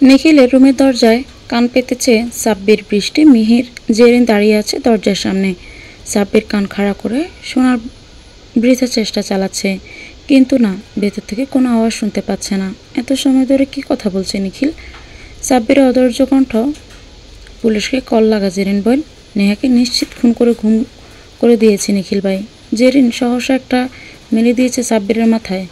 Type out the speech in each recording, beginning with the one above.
নিখিলের রুমের দরজায় কান পেতেছে সাব্বির, বৃষ্টি, মিহির, জেরিন দাঁড়িয়ে আছে দরজার সামনে। সাব্বির কান খাড়া করে শোনার বৃথা চেষ্টা চালাচ্ছে, কিন্তু না, ভেতর থেকে কোনো আওয়াজ শুনতে পাচ্ছে না। এত সময় ধরে কি কথা বলছে নিখিল? সাব্বিরের অধৈর্য কণ্ঠ, পুলিশকে কল লাগা জেরিন বোন, নেহাকে নিশ্চিত খুন করে ঘুম করে দিয়েছে নিখিল ভাই। জেরিন সহসা একটা মেলে দিয়েছে সাব্বিরের মাথায়।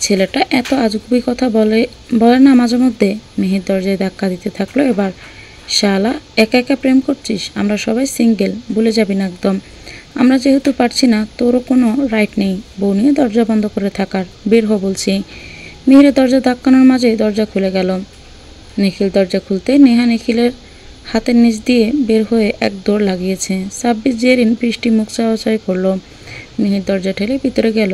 ছেলেটা এত আজগুবি কথা বলে না মাঝে মধ্যে। মিহির দরজায় ধাক্কা দিতে থাকলো এবার। শালা, একা একা প্রেম করছিস? আমরা সবাই সিঙ্গেল, ভুলে যাবি না একদম। আমরা যেহেতু পারছি না, তোরও কোনো রাইট নেই বউ নিয়ে দরজা বন্ধ করে থাকার। বের হ বলছি। মিহিরের দরজা ধাক্কানোর মাঝে দরজা খুলে গেল। নিখিল দরজা খুলতে নেহা নিখিলের হাতের নিচ দিয়ে বের হয়ে এক দৌড় লাগিয়েছে। সাব্বির, জেরিন, বৃষ্টি মুখ চাওয়াচাই করলো। মিহির দরজা ঠেলে ভিতরে গেল,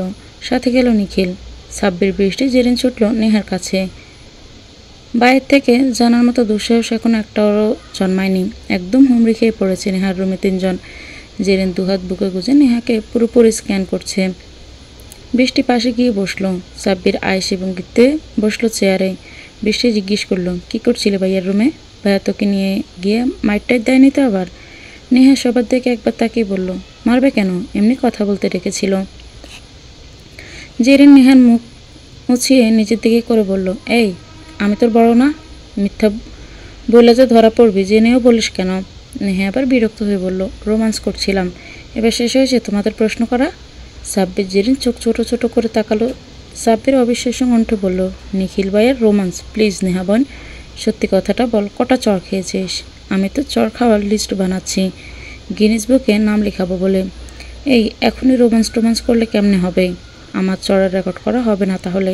সাথে গেল নিখিল। সাব্বির, বৃষ্টি, জেরিন ছুটল নেহার কাছে। বাইরের থেকে জানার মতো দুঃসাহস এখন একটাও জন্মায়নি। একদম হুমড়ি খেয়ে পড়েছে নেহার রুমে তিনজন। জেরিন দুহাত বুকে গুজে নেহাকে পুরোপুরি স্ক্যান করছে। বৃষ্টি পাশে গিয়ে বসলো। সাব্বির আয়েশি ভঙ্গিতে বসলো চেয়ারে। বৃষ্টি জিজ্ঞেস করলো, কি করছিলে ভাইয়ার রুমে? ভাইয়া তোকে নিয়ে গিয়ে মাইট দেয়নি তো আবার? নেহা সবার দিকে একবার তাকিয়ে বলল, মারবে কেন, এমনি কথা বলতে ডেকেছিল। জেরিন নেহার মুখ মুছিয়ে নিজের দিকে করে বলল, এই, আমি তোর বড় না? মিথ্যা বলে যে ধরা পড়বি, জেনেও বলিস কেন? নেহা আবার বিরক্ত হয়ে বলল, রোমান্স করছিলাম। এবার শেষ হয়েছে তোমাদের প্রশ্ন করা? সাব্বির, জেরিন চোখ ছোট ছোট করে তাকালো। সাব্বির অবিশ্বাস্য কণ্ঠে বলল, নিখিল ভাইয়ের রোমান্স? প্লিজ নেহা বোন, সত্যি কথাটা বল, কটা চড় খেয়েছিস? আমি তো চড় খাওয়ার লিস্ট বানাচ্ছি, গিনিস বুকে নাম লেখাবো বলে। এই, এখনই রোমান্স করলে কেমনে হবে? আমার চড়ার রেকর্ড করা হবে না তাহলে?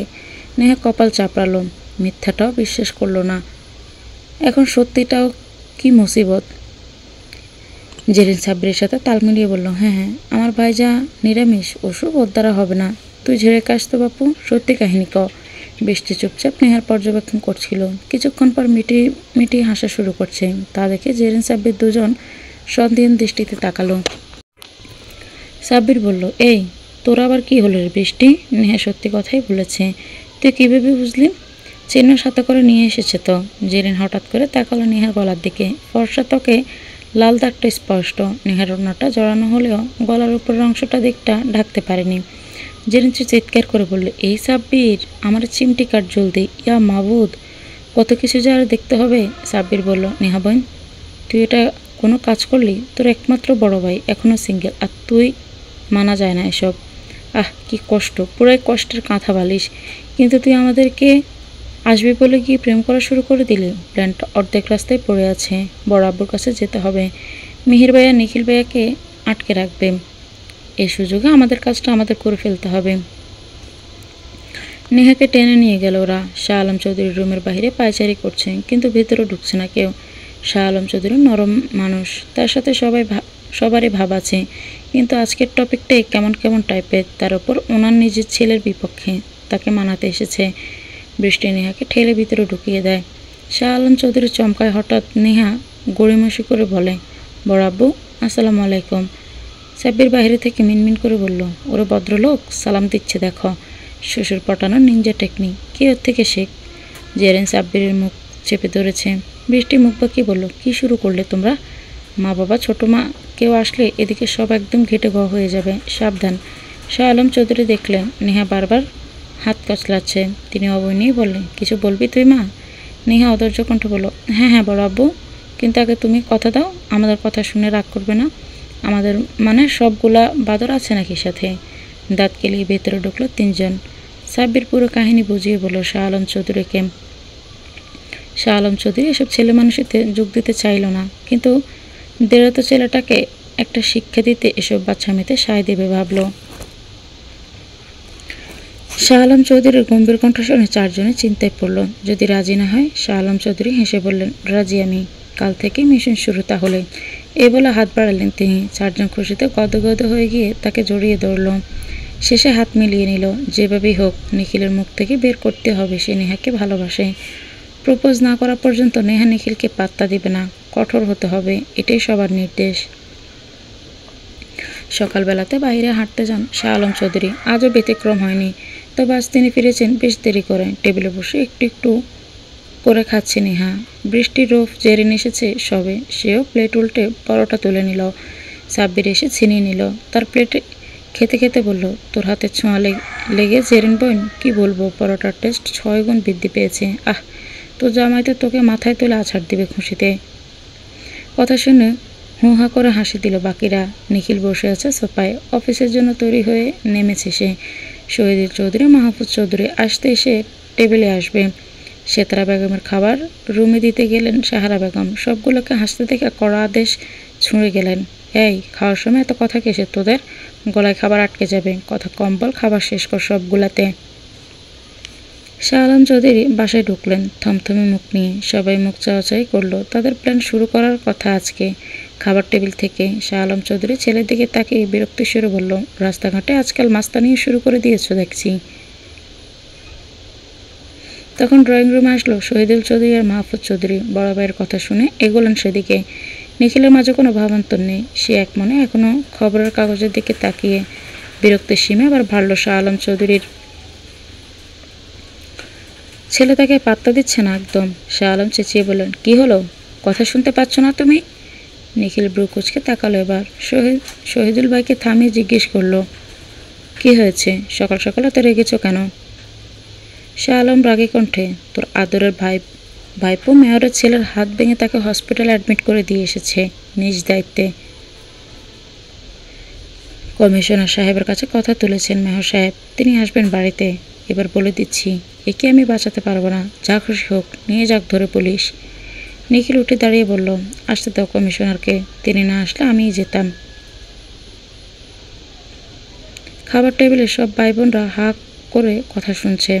নেহা কপাল চাপড়ালো, মিথ্যাটাও বিশ্বাস করলো না। এখন সত্যিটাও কি মুসিবত। জেরিন সাব্বিরের সাথে তাল মিলিয়ে বলল, হ্যাঁ, আমার ভাই যা নিরামিষ, ওসব ওর দ্বারা হবে না। তুই ঝেড়ে কাস তো বাপু, সত্যি কাহিনী ক। বৃষ্টি চুপচাপ নেহার পর্যবেক্ষণ করছিল। কিছুক্ষণ পর মিটি হাসা শুরু করছে। তা দেখে জেরিন সাব্বির দুজন সন্দেহীন দৃষ্টিতে তাকালো। সাব্বির বলল, এই, তোর আবার কি হলো রে বৃষ্টি? নেহা সত্যি কথাই বলেছে। তুই কীভাবে বুঝলি? চিহ্ন সাথে করে নিয়ে এসেছে তো। জেরিন হঠাৎ করে তাকালো নেহার গলার দিকে। ফর্সা ত্বকে লাল দাগটা স্পষ্ট। নেহার ওড়নাটা জড়ানো হলেও গলার উপরের অংশটা দিকটা ঢাকতে পারেনি। জেরিন চিৎকার করে বলল, এই সাব্বির, আমার চিমটি কাট জলদি, ইয়া মাবুদ, কত কিছু যে আর দেখতে হবে। সাব্বির বলল, নেহা বোন, তুই এটা কোনো কাজ করলি? তোর একমাত্র বড় ভাই এখনও সিঙ্গেল, আর তুই? মানা যায় না এসব। আহ, কি কষ্ট, পুরাই কষ্টের কাঁথা বালিশ। কিন্তু তুই আমাদেরকে আসবি বলে গিয়ে প্রেম করা শুরু করে দিলি। প্ল্যানটা অর্ধেক রাস্তায় পড়ে আছে। বড় আব্বুর কাছে যেতে হবে। মিহির ভাইয়া নিখিল ভাইয়াকে আটকে রাখবে। এই সুযোগে আমাদের কাজটা আমাদের করে ফেলতে হবে। নেহাকে টেনে নিয়ে গেল ওরা। শাহ আলম চৌধুরীর রুমের বাইরে পায়চারি করছে, কিন্তু ভেতরে ঢুকছে না কেউ। শাহ আলম চৌধুরী নরম মানুষ, তার সাথে সবারই ভাব আছে, কিন্তু আজকের টপিকটাই কেমন কেমন টাইপের। তার উপর ওনার নিজের ছেলের বিপক্ষে, তাকে মানাতে এসেছে। বৃষ্টি নেহাকে ঠেলে ভিতরে ঢুকিয়ে দেয়। শাহ আলম চৌধুরী চমকায় হঠাৎ। নেহা গড়িমসি করে বলে, বড় আব্বু, আসসালামু আলাইকুম। সাব্বির বাইরে থেকে মিনমিন করে বলল, ওরে ভদ্রলোক সালাম দিচ্ছে দেখো, শ্বশুর পটানোর নিনজা টেকনিক, কি ওর থেকে শেখ। জেরিন সাব্বিরের মুখ চেপে ধরেছে। বৃষ্টি মুখ বাঁকিয়ে বলল, কি শুরু করলে তোমরা? মা বাবা, ছোটো মা, কেউ আসলে এদিকে সব একদম ঘেটে ঘ হয়ে যাবে, সাবধান। শাহ আলম চৌধুরী দেখলেন নেহা বারবার হাত কচলাচ্ছে। তিনি অবয় নিয়ে বললেন, কিছু বলবি তুই মা? নেহা অধৈর্য কণ্ঠ বলল, হ্যাঁ বড় আব্বু, কিন্তু আগে তুমি কথা দাও, আমাদের কথা শুনে রাগ করবে না। আমাদের মানে সবগুলা বাদর আছে নাকি সাথে? দাঁত কেলিয়ে ভেতরে ঢুকলো তিনজন। সাব্বির পুরো কাহিনী বুঝিয়ে বলল শাহ আলম চৌধুরীকে। শাহ আলম চৌধুরী এসব ছেলে মানুষেতে যোগ দিতে চাইল না, কিন্তু দেড়ত ছেলেটাকে একটা শিক্ষা দিতে এসব বাচ্চা মেয়েতে সায় দেবে ভাবল। শাহ আলম চৌধুরীর গম্ভীর কণ্ঠ শুনে চারজনে চিন্তায় পড়ল। যদি রাজি না হয়? শাহ আলম চৌধুরী হেসে বললেন, রাজি আমি, কাল থেকে মিশন শুরু তাহলে। এই বলে হাত বাড়ালেন তিনি। চারজন খুশিতে গদগদ হয়ে গিয়ে তাকে জড়িয়ে ধরল। শেষে হাত মিলিয়ে নিল। যেভাবেই হোক নিখিলের মুখ থেকে বের করতে হবে সে নেহাকে ভালোবাসে। প্রপোজ না করা পর্যন্ত নেহা নিখিলকে পাত্তা দিবে না, কঠোর হতে হবে, এটাই সবার নির্দেশ। সকালবেলাতে বাইরে হাঁটতে যান শাহ আলম চৌধুরী। আজও ব্যতিক্রম হয়নি, তবে আজ তিনি ফিরেছেন বেশ দেরি করে। টেবিলে বসে একটু করে খাচ্ছে নেহা। বৃষ্টির রোফ জেরিন এসেছে সবে, সেও প্লেট উল্টে পরোটা তুলে নিল। সাব্বির এসে ছিনিয়ে নিল তার প্লেটে, খেতে খেতে বলল, তোর হাতে ছোঁয়া লেগে জেরিন বোন, কি বলবো, পরোটার টেস্ট 6 গুণ বৃদ্ধি পেয়েছে। আহ, তোর জামাই তো তোকে মাথায় তুলে আছাড় দিবে খুশিতে। কথা শুনে হুঁ হাঁ করে হাসি দিল বাকিরা। নিখিল বসে আছে সোফায়, অফিসের জন্য তৈরি হয়ে নেমেছে সে। শহীদুল চৌধুরী, মাহফুজ চৌধুরী আসতে এসে টেবিলে আসবে। সেতারা বেগমের খাবার রুমে দিতে গেলেন সাহারা বেগম। সবগুলোকে হাসতে দেখে কড়া আদেশ ছুঁড়ে গেলেন, এই খাওয়ার সময় এত কথা কেসে তোদের, গলায় খাবার আটকে যাবে, কথা কম বল, খাবার শেষ কর সবগুলাতে। শাহ আলম চৌধুরী বাসায় ঢুকলেন থমথমে মুখ নিয়ে। সবাই মুখ চাওয়াচাই করলো। তাদের প্ল্যান শুরু করার কথা আজকে। খাবার টেবিল থেকে শাহ আলম চৌধুরী ছেলের দিকে তাকিয়ে বিরক্তি সুরে বলল, রাস্তাঘাটে আজকাল মাস্তানিও শুরু করে দিয়েছো দেখছি। তখন ড্রয়িং রুমে আসলো শহীদুল চৌধুরী আর মাহফুজ চৌধুরী। বড় ভাইয়ের কথা শুনে এগোলেন সেদিকে। নিখিলের মাঝে কোনো ভাবান্তর নেই, সে এক মনে এখনও খবরের কাগজের দিকে তাকিয়ে। বিরক্তির সীমে আবার ভাড়ল শাহ আলম চৌধুরীর। ছেলে তাকে পাত্তা দিচ্ছে না একদম। শাহ আলম চেঁচিয়ে বললেন, কি হলো, কথা শুনতে পাচ্ছ না তুমি? নিখিল ব্রু কুচকে তাকালো এবার। শহীদুল ভাইকে থামিয়ে জিজ্ঞেস করলো, কি হয়েছে, সকাল সকাল এত রেগেছ কেন? শাহ আলম রাগে কণ্ঠে, তোর আদরের ভাইপো মেয়রের ছেলের হাত ভেঙে তাকে হসপিটালে অ্যাডমিট করে দিয়ে এসেছে নিজ দায়িত্বে। কমিশনার সাহেবের কাছে কথা তুলেছেন মেয়র সাহেব, তিনি আসবেন বাড়িতে। এবার বলে দিচ্ছি, একে আমি বাঁচাতে পারবো না, যা খুশি হোক নিয়ে যাক ধরে পুলিশ। নিখিল উঠে দাঁড়িয়ে বলল, আসতে দাও কমিশনারকে, তিনি না আসলে আমিই যেতাম। খাবার টেবিলে সব ভাই বোনরা হাঁ করে কথা শুনছে।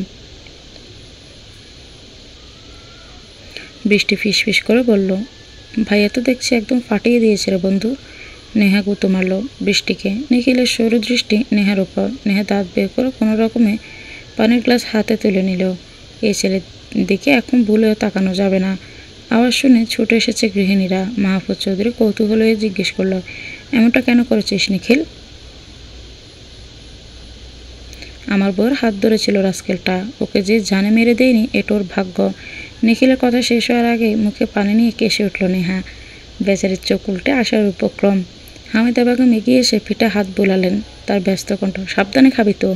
বৃষ্টি ফিসফিস করে বলল, ভাইয়া তো দেখছি একদম ফাটিয়ে দিয়েছে রে বন্ধু। নেহা গুঁতো মারল বৃষ্টিকে। নিখিলের সরু দৃষ্টি নেহার উপর। নেহা দাঁত বের করে কোনো রকমে পানির গ্লাস হাতে তুলে নিল। এই ছেলের দিকে এখন ভুলেও তাকানো যাবে না। আওয়াজ শুনে ছুটে এসেছে গৃহিণীরা। মাহফুজ চৌধুরী কৌতূহল হয়ে জিজ্ঞেস করল, এমনটা কেন করেছিস নিখিল? আমার বউয়ের হাত ধরেছিল রাস্কেলটা, ওকে যে জানে মেরে দেয়নি এটা ওর ভাগ্য। নিখিলের কথা শেষ হওয়ার আগে মুখে পানি নিয়ে কেসে উঠল নেহা। বেচারির চোখ উল্টে আসার উপক্রম। হামিদা বেগম এগিয়ে এসে পিঠে হাত বোলালেন। তার ব্যস্ত কণ্ঠ, সাবধানে খাবি তো।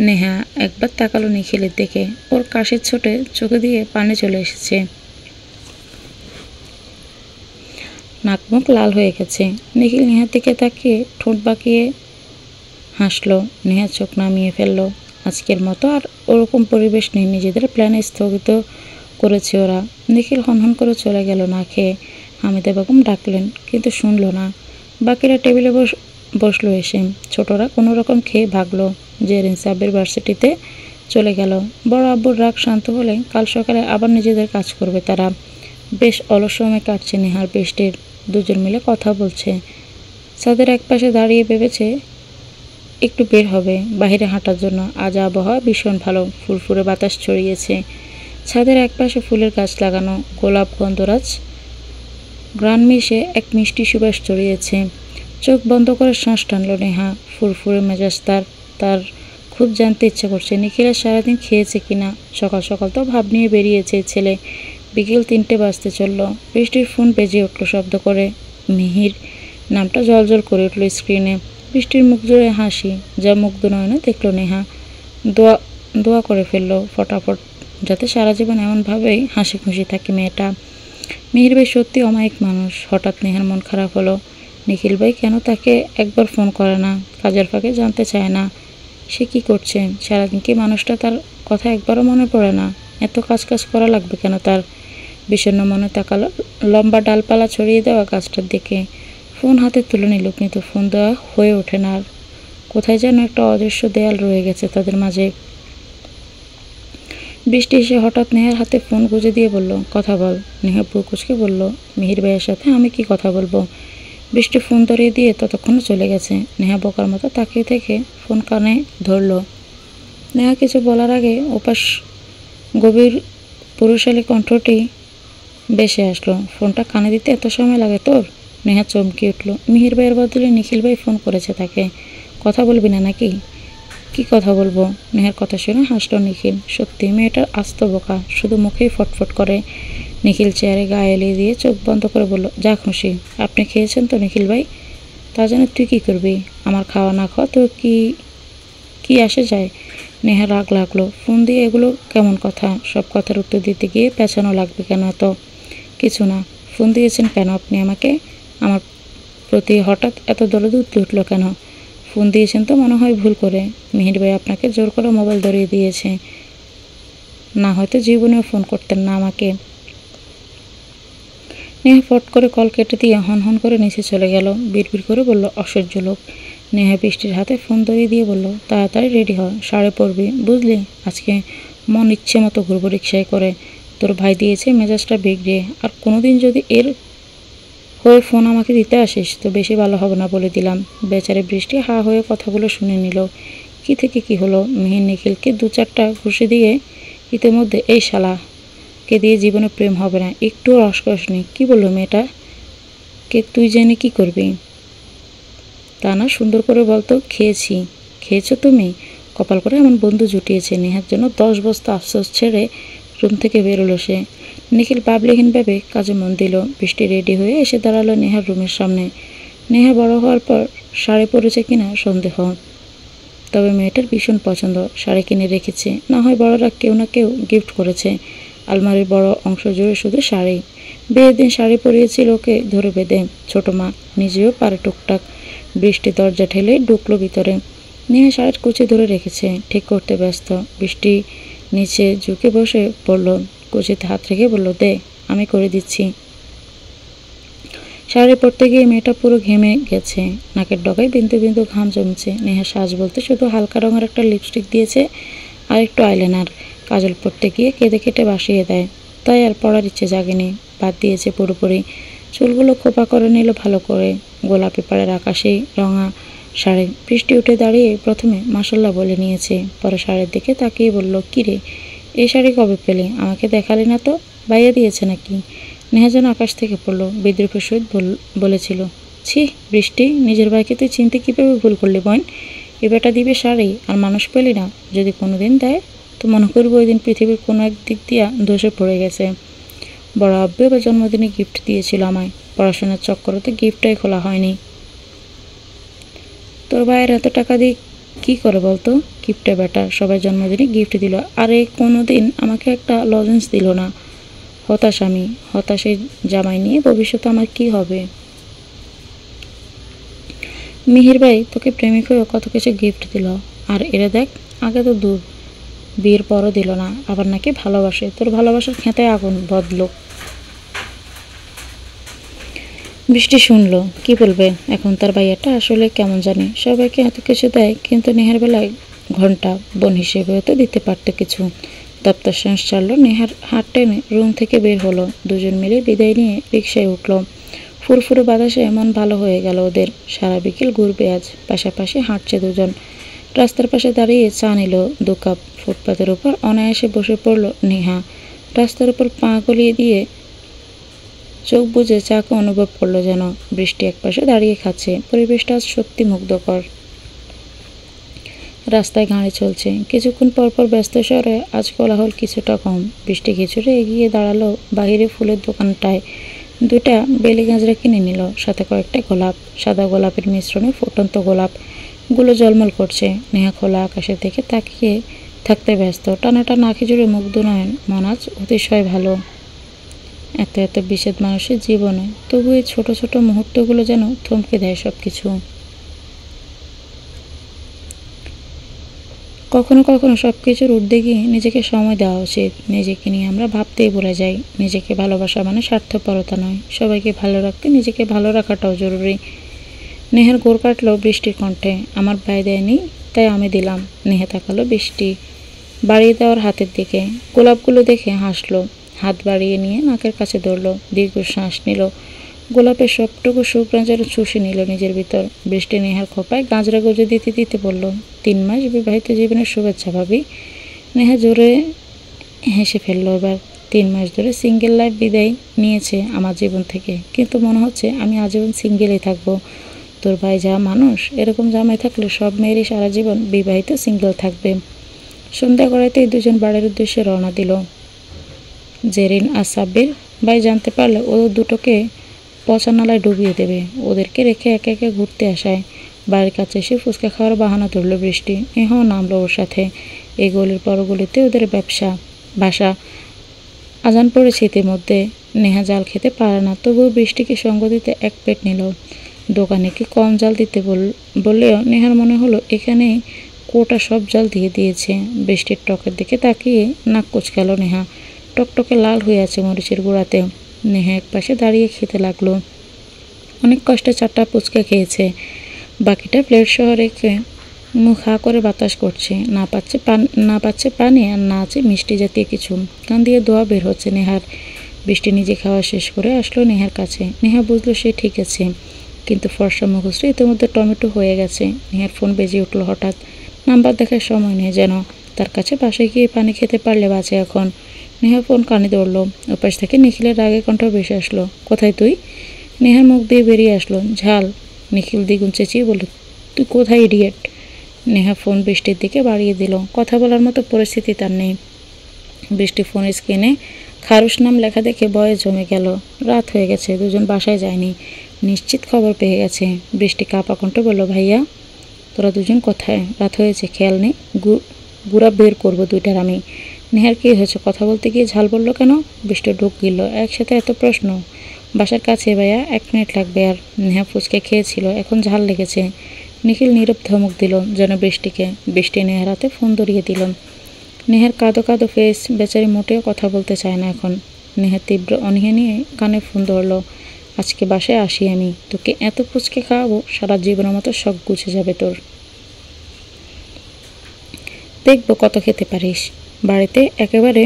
নেহা একবার তাকালো নিখিলের দিকে। ওর কাশের ছোটে চোখে দিয়ে পানি চলে এসেছে, নাক মুখ লাল হয়ে গেছে। নিখিল নেহার দিকে তাকিয়ে ঠোঁট বাঁকিয়ে হাসলো। নেহা চোখ নামিয়ে ফেললো। আজকের মতো আর ওরকম পরিবেশ নেই, নিজেদের প্ল্যানে স্থগিত করেছে ওরা। নিখিল হনহন করে চলে গেল না খেয়ে। হামিদা বেগম ডাকলেন কিন্তু শুনল না। বাকিরা টেবিলে বসলো এসে। ছোটরা কোনো রকম খেয়ে ভাগলো। জেরিন সাব্বির ভার্সিটিতে চলে গেল। বড় আব্বুর রাগ শান্ত হলে কাল সকালে আবার নিজেদের কাজ করবে তারা। বেশ অলস সময় কাটছে নেহার বৃষ্টির। দুজন মিলে কথা বলছে। ছাদের একপাশে দাঁড়িয়ে ভেবেছে একটু বের হবে বাইরে হাঁটার জন্য। আজ আবহাওয়া ভীষণ ভালো, ফুরফুরে বাতাস ছড়িয়েছে। ছাদের একপাশে ফুলের গাছ লাগানো, গোলাপ গন্ধরাজ গ্রান মিশে এক মিষ্টি সুবাস ছড়িয়েছে। চোখ বন্ধ করে শ্বাস টানল নেহা। ফুরফুরে মেজাজ তার খুব জানতে ইচ্ছে করছে নিখিলের সারাদিন খেয়েছে কিনা। সকাল সকাল তো ভাব নিয়ে বেরিয়েছে ছেলে। বিকেল 3টে বাজতে চলল। বৃষ্টির ফোন বেজে উঠল শব্দ করে। মিহির নামটা জলজল করে উঠল স্ক্রিনে। বৃষ্টির মুখ জুড়ে হাসি, যা মুগ্ধ নয়নে দেখল নেহা। দোয়া করে ফেলল ফটাফট, যাতে সারা জীবন এমনভাবেই হাসি খুশি থাকে মেয়েটা। মিহির ভাই সত্যি অমায়িক মানুষ। হঠাৎ নেহার মন খারাপ হলো। নিখিল ভাই কেন তাকে একবার ফোন করে না, কাজের ফাঁকে জানতে চায় না সে কি করছে। সারাদিন কি মানুষটা তার কথা একবারও মনে পড়ে না? এত কাজ করা লাগবে কেন তার? বিষণ্ণ মনে তাকালো লম্বা ডালপালা ছড়িয়ে দেওয়া গাছটার দিকে। ফোন হাতে তুলে নিল কিন্তু ফোন দেওয়া হয়ে ওঠে না আর। কোথায় যেন একটা অদৃশ্য দেয়াল রয়ে গেছে তাদের মাঝে। বৃষ্টি এসে হঠাৎ নেহার হাতে ফোন গুঁজে দিয়ে বলল, কথা বল। নেহা বুকুচকে বলল, মিহির ভাইয়ের সাথে আমি কি কথা বলবো? বৃষ্টি ফোন ধরিয়ে দিয়ে ততক্ষণে চলে গেছে। নেহা বোকার মতো তাকিয়ে থেকে ফোন কানে ধরল। নেহা কিছু বলার আগে ওপাশ গভীর পুরুষালী কণ্ঠটি বেশে আসলো, ফোনটা কানে দিতে এত সময় লাগে তোর? নেহা চমকে উঠল। মিহির ভাইয়ের বদলে নিখিল ভাই ফোন করেছে তাকে। কথা বলবি না নাকি? কি কথা বলবো? নেহার কথা শুনে হাসল নিখিল। সত্যি মেয়েটার আস্ত বোকা, শুধু মুখেই ফটফট করে। নিখিল চেয়ারে গায়ে এলিয়ে দিয়ে চোখ বন্ধ করে বলল, যা খুশি। আপনি খেয়েছেন তো নিখিল ভাই? তা জানে তুই কি করবি? আমার খাওয়া না খাওয়া তো কি কি আসে যায়? নেহা রাগ লাগলো। ফোন দিয়ে এগুলো কেমন কথা? সব কথার উত্তর দিতে গিয়ে পেছানো লাগবে কেন এত? কিছু না। ফোন দিয়েছেন কেন আপনি আমাকে? আমার প্রতি হঠাৎ এত দরদ উঠল কেন? ফোন দিয়েছেন তো মনে হয় ভুল করে। মিহির ভাই আপনাকে জোর করে মোবাইল ধরিয়ে দিয়েছে, না হয়তো জীবনেও ফোন করতেন না আমাকে। নেহা ফট করে কল কেটে দিয়ে হন হন করে নিচে চলে গেল। বিড়বিড় করে বলল, অসহ্য লোক। নেহা বৃষ্টির হাতে ফোন ধরিয়ে দিয়ে বলল, তাড়াতাড়ি রেডি হ, শাড়ি পরবি বুঝলি? আজকে মন ইচ্ছে মতো ঘুরবো রিক্সায় করে। তোর ভাই দিয়েছে মেজাজটা বিগড়িয়ে। আর কোনোদিন যদি এর হয়ে ফোন আমাকে দিতে আসিস তো বেশি ভালো হবে না বলে দিলাম। বেচারে বৃষ্টি হা হয়ে কথাগুলো শুনে নিল। কি থেকে কি হলো? মিহির নিখিলকে দু চারটা ঘুষি দিয়ে ইতিমধ্যে এই শালাকে দিয়ে জীবনে প্রেম হবে না, একটু রসকস নেই। কী বললো মেয়েটা? কে তুই জেনে কি করবি? তা না, সুন্দর করে বলতো। খেয়েছি। খেয়েছো তুমি? কপাল করে এমন বন্ধু জুটিয়েছে। নেহার জন্য 10 বস্তা আফসোস ছেড়ে রুম থেকে বেরোলো সে। নিখিল ভাবলেহীনভাবে কাজে মন দিল। বৃষ্টি রেডি হয়ে এসে দাঁড়ালো নেহার রুমের সামনে। নেহা বড় হওয়ার পর শাড়ি পরেছে কিনা সন্দেহ, তবে মেয়েটার ভীষণ পছন্দ। শাড়ি কিনে রেখেছে, না হয় বড়রা কেউ না কেউ গিফট করেছে। আলমারির বড় অংশ জুড়ে শুধু শাড়ি। বিয়ের দিন শাড়ি পরিয়েছিল ওকে ধরে বেঁধে ছোট মা, নিজেও পারে টুকটাক। বৃষ্টি দরজা ঠেলে ঢুকলো ভিতরে। নেহা শাড়ির কুচি ধরে রেখেছে, ঠিক করতে ব্যস্ত। বৃষ্টি নিচে ঝুঁকে বসে পড়ল, কুচিতে হাত রেখে বলল, দে, আমি করে দিচ্ছি। শাড়ি পরতে গিয়ে মেয়েটা পুরো ঘেমে গেছে, নাকের ডগায় বিন্দু বিন্দু ঘাম জমছে। নেহা সাজ বলতে শুধু হালকা রঙের একটা লিপস্টিক দিয়েছে আর একটু আইলাইনার। কাজল পরতে গিয়ে কেঁদে কেটে বাসিয়ে দেয়, তাই আর পড়ার ইচ্ছে জাগেনি, বাদ দিয়েছে পুরোপুরি। চুলগুলো খোপা করে নিল ভালো করে, গোলাপি পাড়ের আকাশি রঙা শাড়ি। বৃষ্টি উঠে দাঁড়িয়ে প্রথমে মাসাল্লাহ বলে নিয়েছে, পরে শাড়ির দিকে তাকিয়ে বলল, কিরে, এই শাড়ি কবে পেলি? আমাকে দেখালি না তো। বাইরে দিয়েছে নাকি? নেহা যেন আকাশ থেকে পড়ল, বিদ্রুপের সহিত বলেছিল, ছি বৃষ্টি, নিজের ভাইকে তুই চিনতে কীভাবে ভুল করলি বোন? এ বেটা দিবে শাড়ি আর মানুষ পেলি না? যদি কোনো দিন দেয় তো মনে করবো ওই দিন পৃথিবীর কোনো এক দিক দিয়া ধসে পড়ে গেছে। বড় আব্বু এবার জন্মদিনে গিফট দিয়েছিল আমায়, পড়াশোনার চক্করতে গিফটটাই খোলা হয়নি। তোর ভাইয়ের এত টাকা দিয়ে কী করে বলতো? গিফটে বেটা, সবাই জন্মদিনে গিফট দিল, আরে কোনো দিন আমাকে একটা লজেন্স দিল না। হতাশ আমি, হতাশে জামাই নিয়ে ভবিষ্যতে আমার কি হবে? মিহির ভাই তোকে প্রেমিক হয়েও কত কিছু গিফট দিল, আর এরা দেখ, আগে তো দূর, বিয়ের পরও দিল না, আবার নাকি ভালোবাসে। তোর ভালোবাসার খেতে আগুন বদলোক। বৃষ্টি শুনলো, কি বলবে এখন? তার ভাইয়াটা আসলে কেমন জানে, সবাইকে এত কিছু দেয়, কিন্তু নেহার বেলায় ঘন্টা বোন হিসেবেও তো দিতে পারতো কিছু। দপ্তর শেষ চাললো, নেহার হাত টেনে রুম থেকে বের হলো। দুজন মিলে বিদায় নিয়ে রিকশায় উঠল। ফুরফুরে বাতাসে মন ভালো হয়ে গেল ওদের। সারা বিকেল ঘুরবে আজ। পাশাপাশি হাঁটছে দুজন। রাস্তার পাশে দাঁড়িয়ে চা নিল 2 কাপ। ফুটপাতের উপর অনায়াসে বসে পড়ল নেহা। রাস্তার উপর পা গলিয়ে দিয়ে চোখ বুজে চাকে অনুভব করলো যেন। বৃষ্টি একপাশে দাঁড়িয়ে খাচ্ছে। পরিবেশটা আজ সত্যি মুগ্ধকর। রাস্তায় গাড়ি চলছে, কিছুক্ষণ পরপর ব্যস্ত শহরে আজ কোলাহল কিছুটা কম। বৃষ্টি কিছুটা এগিয়ে দাঁড়ালো বাহিরে ফুলের দোকানটায়। 2টা বেলি গাঁজরা কিনে নিল, সাথে কয়েকটা গোলাপ। সাদা গোলাপের মিশ্রণে ফুটন্ত গোলাপ গুলো ঝলমল করছে। নেহা খোলা আকাশের দিকে তাকিয়ে থাকতে ব্যস্ত। টানা টানা আঁখি জুড়ে মুগ্ধ নয়ন। মন আজ অতিশয় ভালো। এত এত বিষাদ মানুষের জীবনে, তবু এই ছোট ছোট মুহূর্তগুলো যেন থমকে দেয় সব কিছু। কখনো কখনো সব কিছুর ঊর্ধ্বে গিয়ে নিজেকে সময় দেওয়া উচিত। নিজেকে নিয়ে আমরা ভাবতেই ভুলে যাই। নিজেকে ভালোবাসা মানে স্বার্থপরতা নয়, সবাইকে ভালো রাখতে নিজেকে ভালো রাখাটাও জরুরি। নেহার গোড় কাটলো বৃষ্টির কণ্ঠে, আমার ভাই দেয়নি তাই আমি দিলাম। নেহা তাকালো বৃষ্টি বাড়িয়ে দেওয়ার হাতের দিকে। গোলাপগুলো দেখে হাসলো, হাত বাড়িয়ে নিয়ে নাকের কাছে ধরলো, দীর্ঘ শ্বাস নিল। গোলাপের সবটুকু সুঘ্রাণ যেন চুষে নিল নিজের ভিতর। বৃষ্টি নেহার খোপায় গাঁজরা গজে দিতে দিতে বলল, 3 মাস বিবাহিত জীবনের শুভেচ্ছা ভাবি। নেহা জোরে হেসে ফেললো এবার। 3 মাস ধরে সিঙ্গেল লাইফ বিদায় নিয়েছে আমার জীবন থেকে, কিন্তু মনে হচ্ছে আমি আজীবন সিঙ্গেলই থাকবো। তোর ভাই যা মানুষ, এরকম জামাই থাকলে সব মেয়েরই সারা জীবন বিবাহিত সিঙ্গেল থাকবে। সন্ধ্যা গড়াইতেই দুজন বাড়ির উদ্দেশ্যে রওনা দিল। জেরিন আর সাব্বির ভাই জানতে পারলে ওদের দুটোকে পচা নালায় ডুবিয়ে দেবে। ওদেরকে রেখে একে একে ঘুরতে আসায় বাড়ির কাছে এসে ফুচকা খাওয়ার বাহানা ধরল বৃষ্টি। এহও নামলো ওর সাথে। এই গলির পর গলিতে ওদের বাসা। আজান পড়েছে ইতিমধ্যে। নেহা জাল খেতে পারে না, তবুও বৃষ্টিকে সঙ্গ দিতে এক প্লেট নিল। দোকানে কি কম জাল দিতে বললেও নেহার মনে হলো এখানেই কোটা সব জাল দিয়ে দিয়েছে। বৃষ্টির টকের দিকে তাকিয়ে নাক কুচকালো নেহা। টকটকে লাল হয়ে আছে মরিচের গুঁড়াতে। নেহা এক পাশে দাঁড়িয়ে খেতে লাগলো। অনেক কষ্টে 4টা ফুচকা খেয়েছে। বাকিটা প্লেট সহ রেখে মুখ হা করে বাতাস করছে। না পাচ্ছে পানি আর না আছে মিষ্টি জাতীয় কিছু। কান দিয়ে দোয়া বের হচ্ছে নেহার। বৃষ্টি নিজে খাওয়া শেষ করে আসলো নেহার কাছে। নেহা বুঝলো সে ঠিক আছে, কিন্তু ফর্সা মুখশ্রী ইতিমধ্যে টমেটো হয়ে গেছে। নেহার ফোন বেজে উঠলো হঠাৎ। নাম্বার দেখার সময় নেই যেন তার কাছে। বাসায় গিয়ে পানি খেতে পারলে বাঁচে এখন। নেহা ফোন কানে ধরলো। ওপাশ থেকে নিখিলের রাগে কণ্ঠ ভেসে আসলো, কোথায় তুই? নেহার মুখ দিয়ে বেরিয়ে আসলো, ঝাল। নিখিল দ্বিগুণ চেঁচিয়ে বলল, তুই কোথায় ইডিয়েট? নেহা ফোন বৃষ্টির দিকে বাড়িয়ে দিল। কথা বলার মতো পরিস্থিতি তার নেই। বৃষ্টি ফোন স্ক্রিনে খারুস নাম লেখা দেখে ভয়ে জমে গেল। রাত হয়ে গেছে, দুজন বাসায় যায়নি, নিশ্চিত খবর পেয়ে গেছে। বৃষ্টি কাঁপা কণ্ঠে বলল, ভাইয়া তোরা দুজন কোথায়? রাত হয়েছে, খেয়াল নেই? গুড়া বের করবো 2টার আমি। নেহার কী হয়েছে? কথা বলতে গিয়ে ঝাল বলল কেন? বৃষ্টি ঢুক গেল। একসাথে এত প্রশ্ন। বাসার কাছে ভাইয়া, 1 মিনিট লাগবে। আর নেহা ফুচকা খেয়েছিল, এখন ঝাল লেগেছে। নিখিল নীরব ধমক দিল যেন বৃষ্টিকে। বৃষ্টি নেহার হাতে ফোন ধরিয়ে দিল। নেহার কাঁদো কাঁদো ফেস। বেচারি মোটেও কথা বলতে চায় না এখন। নেহার তীব্র অনীহা নিয়ে কানে ফোন ধরল, আজকে বাসায় আসি আমি, তোকে এত ফুচকে খাওয়াবো সারা জীবনের মতো শখ গুছে যাবে তোর। দেখবো কত খেতে পারিস। বাড়িতে একেবারে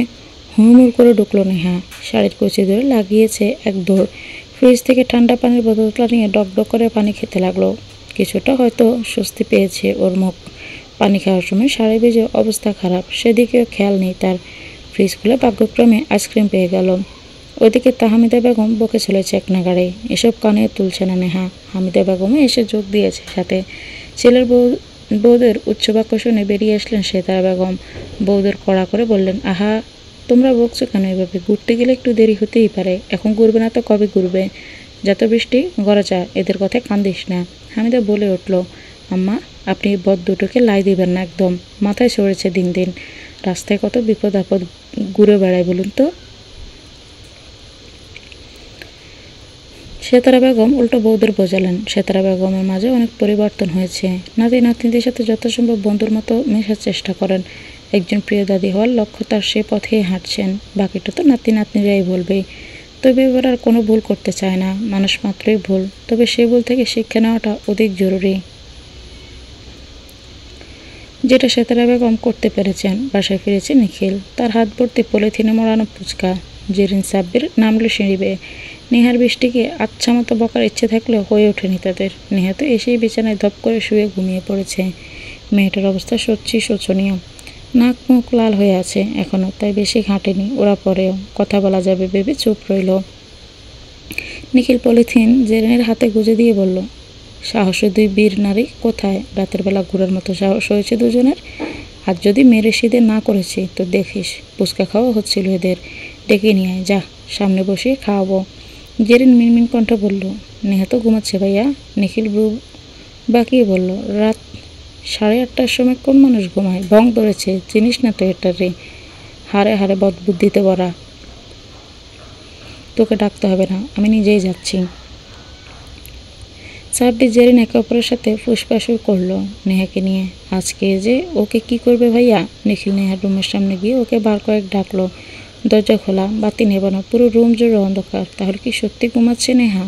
হুড়মুড় করে ঢুকলো নেহা। শাড়ির কুচি ধরে লাগিয়েছে এক দৌড়। ফ্রিজ থেকে ঠান্ডা পানির বোতলটা নিয়ে ডকডক করে পানি খেতে লাগলো। কিছুটা হয়তো স্বস্তি পেয়েছে ওর মুখ। পানি খাওয়ার সময় শাড়ি ভিজে অবস্থা খারাপ, সেদিকেও খেয়াল নেই তার। ফ্রিজ খুলে ভাগ্যক্রমে আইসক্রিম পেয়ে গেল। ওইদিকে তাহমিদা বেগম বকে চলেছে এক নাগাড়ে। এসব কানে তুলছে না নেহা। হামিদা বেগমও এসে যোগ দিয়েছে সাথে। ছেলের বউদের উচ্চবাক্য শুনে বেরিয়ে আসলেন সেতারা বেগম। বউদের কড়া করে বললেন, আহা তোমরা বকছো কেন এভাবে? ঘুরতে গেলে একটু দেরি হতেই পারে, এখন ঘুরবে না তো কবে ঘুরবে? যত বৃষ্টি ঘরে যা, এদের কথায় কান দিস না। হামিদা বলে উঠল, আম্মা আপনি বদ দুটোকে লাই দিবেন না একদম। মাথায় চড়েছে দিন দিন। রাস্তায় কত বিপদ আপদ ঘুরে বেড়ায় বলুন তো। সেতারা বেগম উল্টো বউদের বোঝালেন। সেতারা বেগমের মাঝে অনেক পরিবর্তন হয়েছে। নাতি নাতনিদের সাথে যত সম্ভব বন্ধুর মতো মেশার চেষ্টা করেন। একজন প্রিয় দাদি হওয়ার লক্ষ্য তার, সে পথেই হাঁটছেন। বাকিটা তো নাতি নাতনিরাই বলবে। তবে এবার আর কোনো ভুল করতে চায় না। মানুষ মাত্রই ভুল, তবে সে ভুল থেকে শিক্ষা নেওয়াটা অধিক জরুরি। যেটা সেতারা বেগম করতে পেরেছেন। বাসায় ফিরেছে নিখিল। তার হাত ভর্তি পলিথিনে মোড়ানো ফুচকা। জেরিন সাব্বির নামলো সিঁড়ি বেয়ে। নেহার বৃষ্টিকে আচ্ছা মতো বকার ইচ্ছে থাকলেও হয়ে ওঠেনি তাদের। নেহা তো এসেই বিছানায় ধপ করে শুয়ে ঘুমিয়ে পড়েছে। মেয়েটার অবস্থা সত্যি শোচনীয়। নাক মুখ লাল হয়ে আছে এখনও, তাই বেশি ঘাঁটেনি। ওরা পরেও কথা বলা যাবে ভেবে চুপ রইল। নিখিল পলিথিন জেরিনের হাতে গুঁজে দিয়ে বলল, সাহসী 2 বীর নারী কোথায়? রাতের বেলা ঘোরার মতো সাহস হয়েছে দুজনের। আর যদি মেরে সিদে না করেছি তো দেখিস। ফুচকা খাওয়া হচ্ছিল এদের। ডেকে নিয়ে আয়, যা সামনে বসিয়ে খাওয়াবো। জেরিন মিনমিন কণ্ঠ বলল, নেহা তো ঘুমাচ্ছে ভাইয়া। নিখিল ব্রু বাকিয়ে বলল, রাত 8:30টার সময় কোন মানুষ ঘুমায়? ভং ধরেছে, চিনিস না তো এটা রে? হারে হারে বদবুদ্ধিতে ভরা। তোকে ডাকতে হবে না, আমি নিজেই যাচ্ছি। সাব্বির জেরিন একে অপরের সাথে ফুসফাসুর করলো নেহাকে নিয়ে। আজকে যে ওকে কি করবে ভাইয়া? নিখিল নেহার রুমের সামনে গিয়ে ওকে বার কয়েক ডাকলো। দরজা খোলা, বাতি নেবানো, পুরো রুম জুড়ে অন্ধকার। তাহলে কি সত্যি ঘুমাচ্ছে নেহা?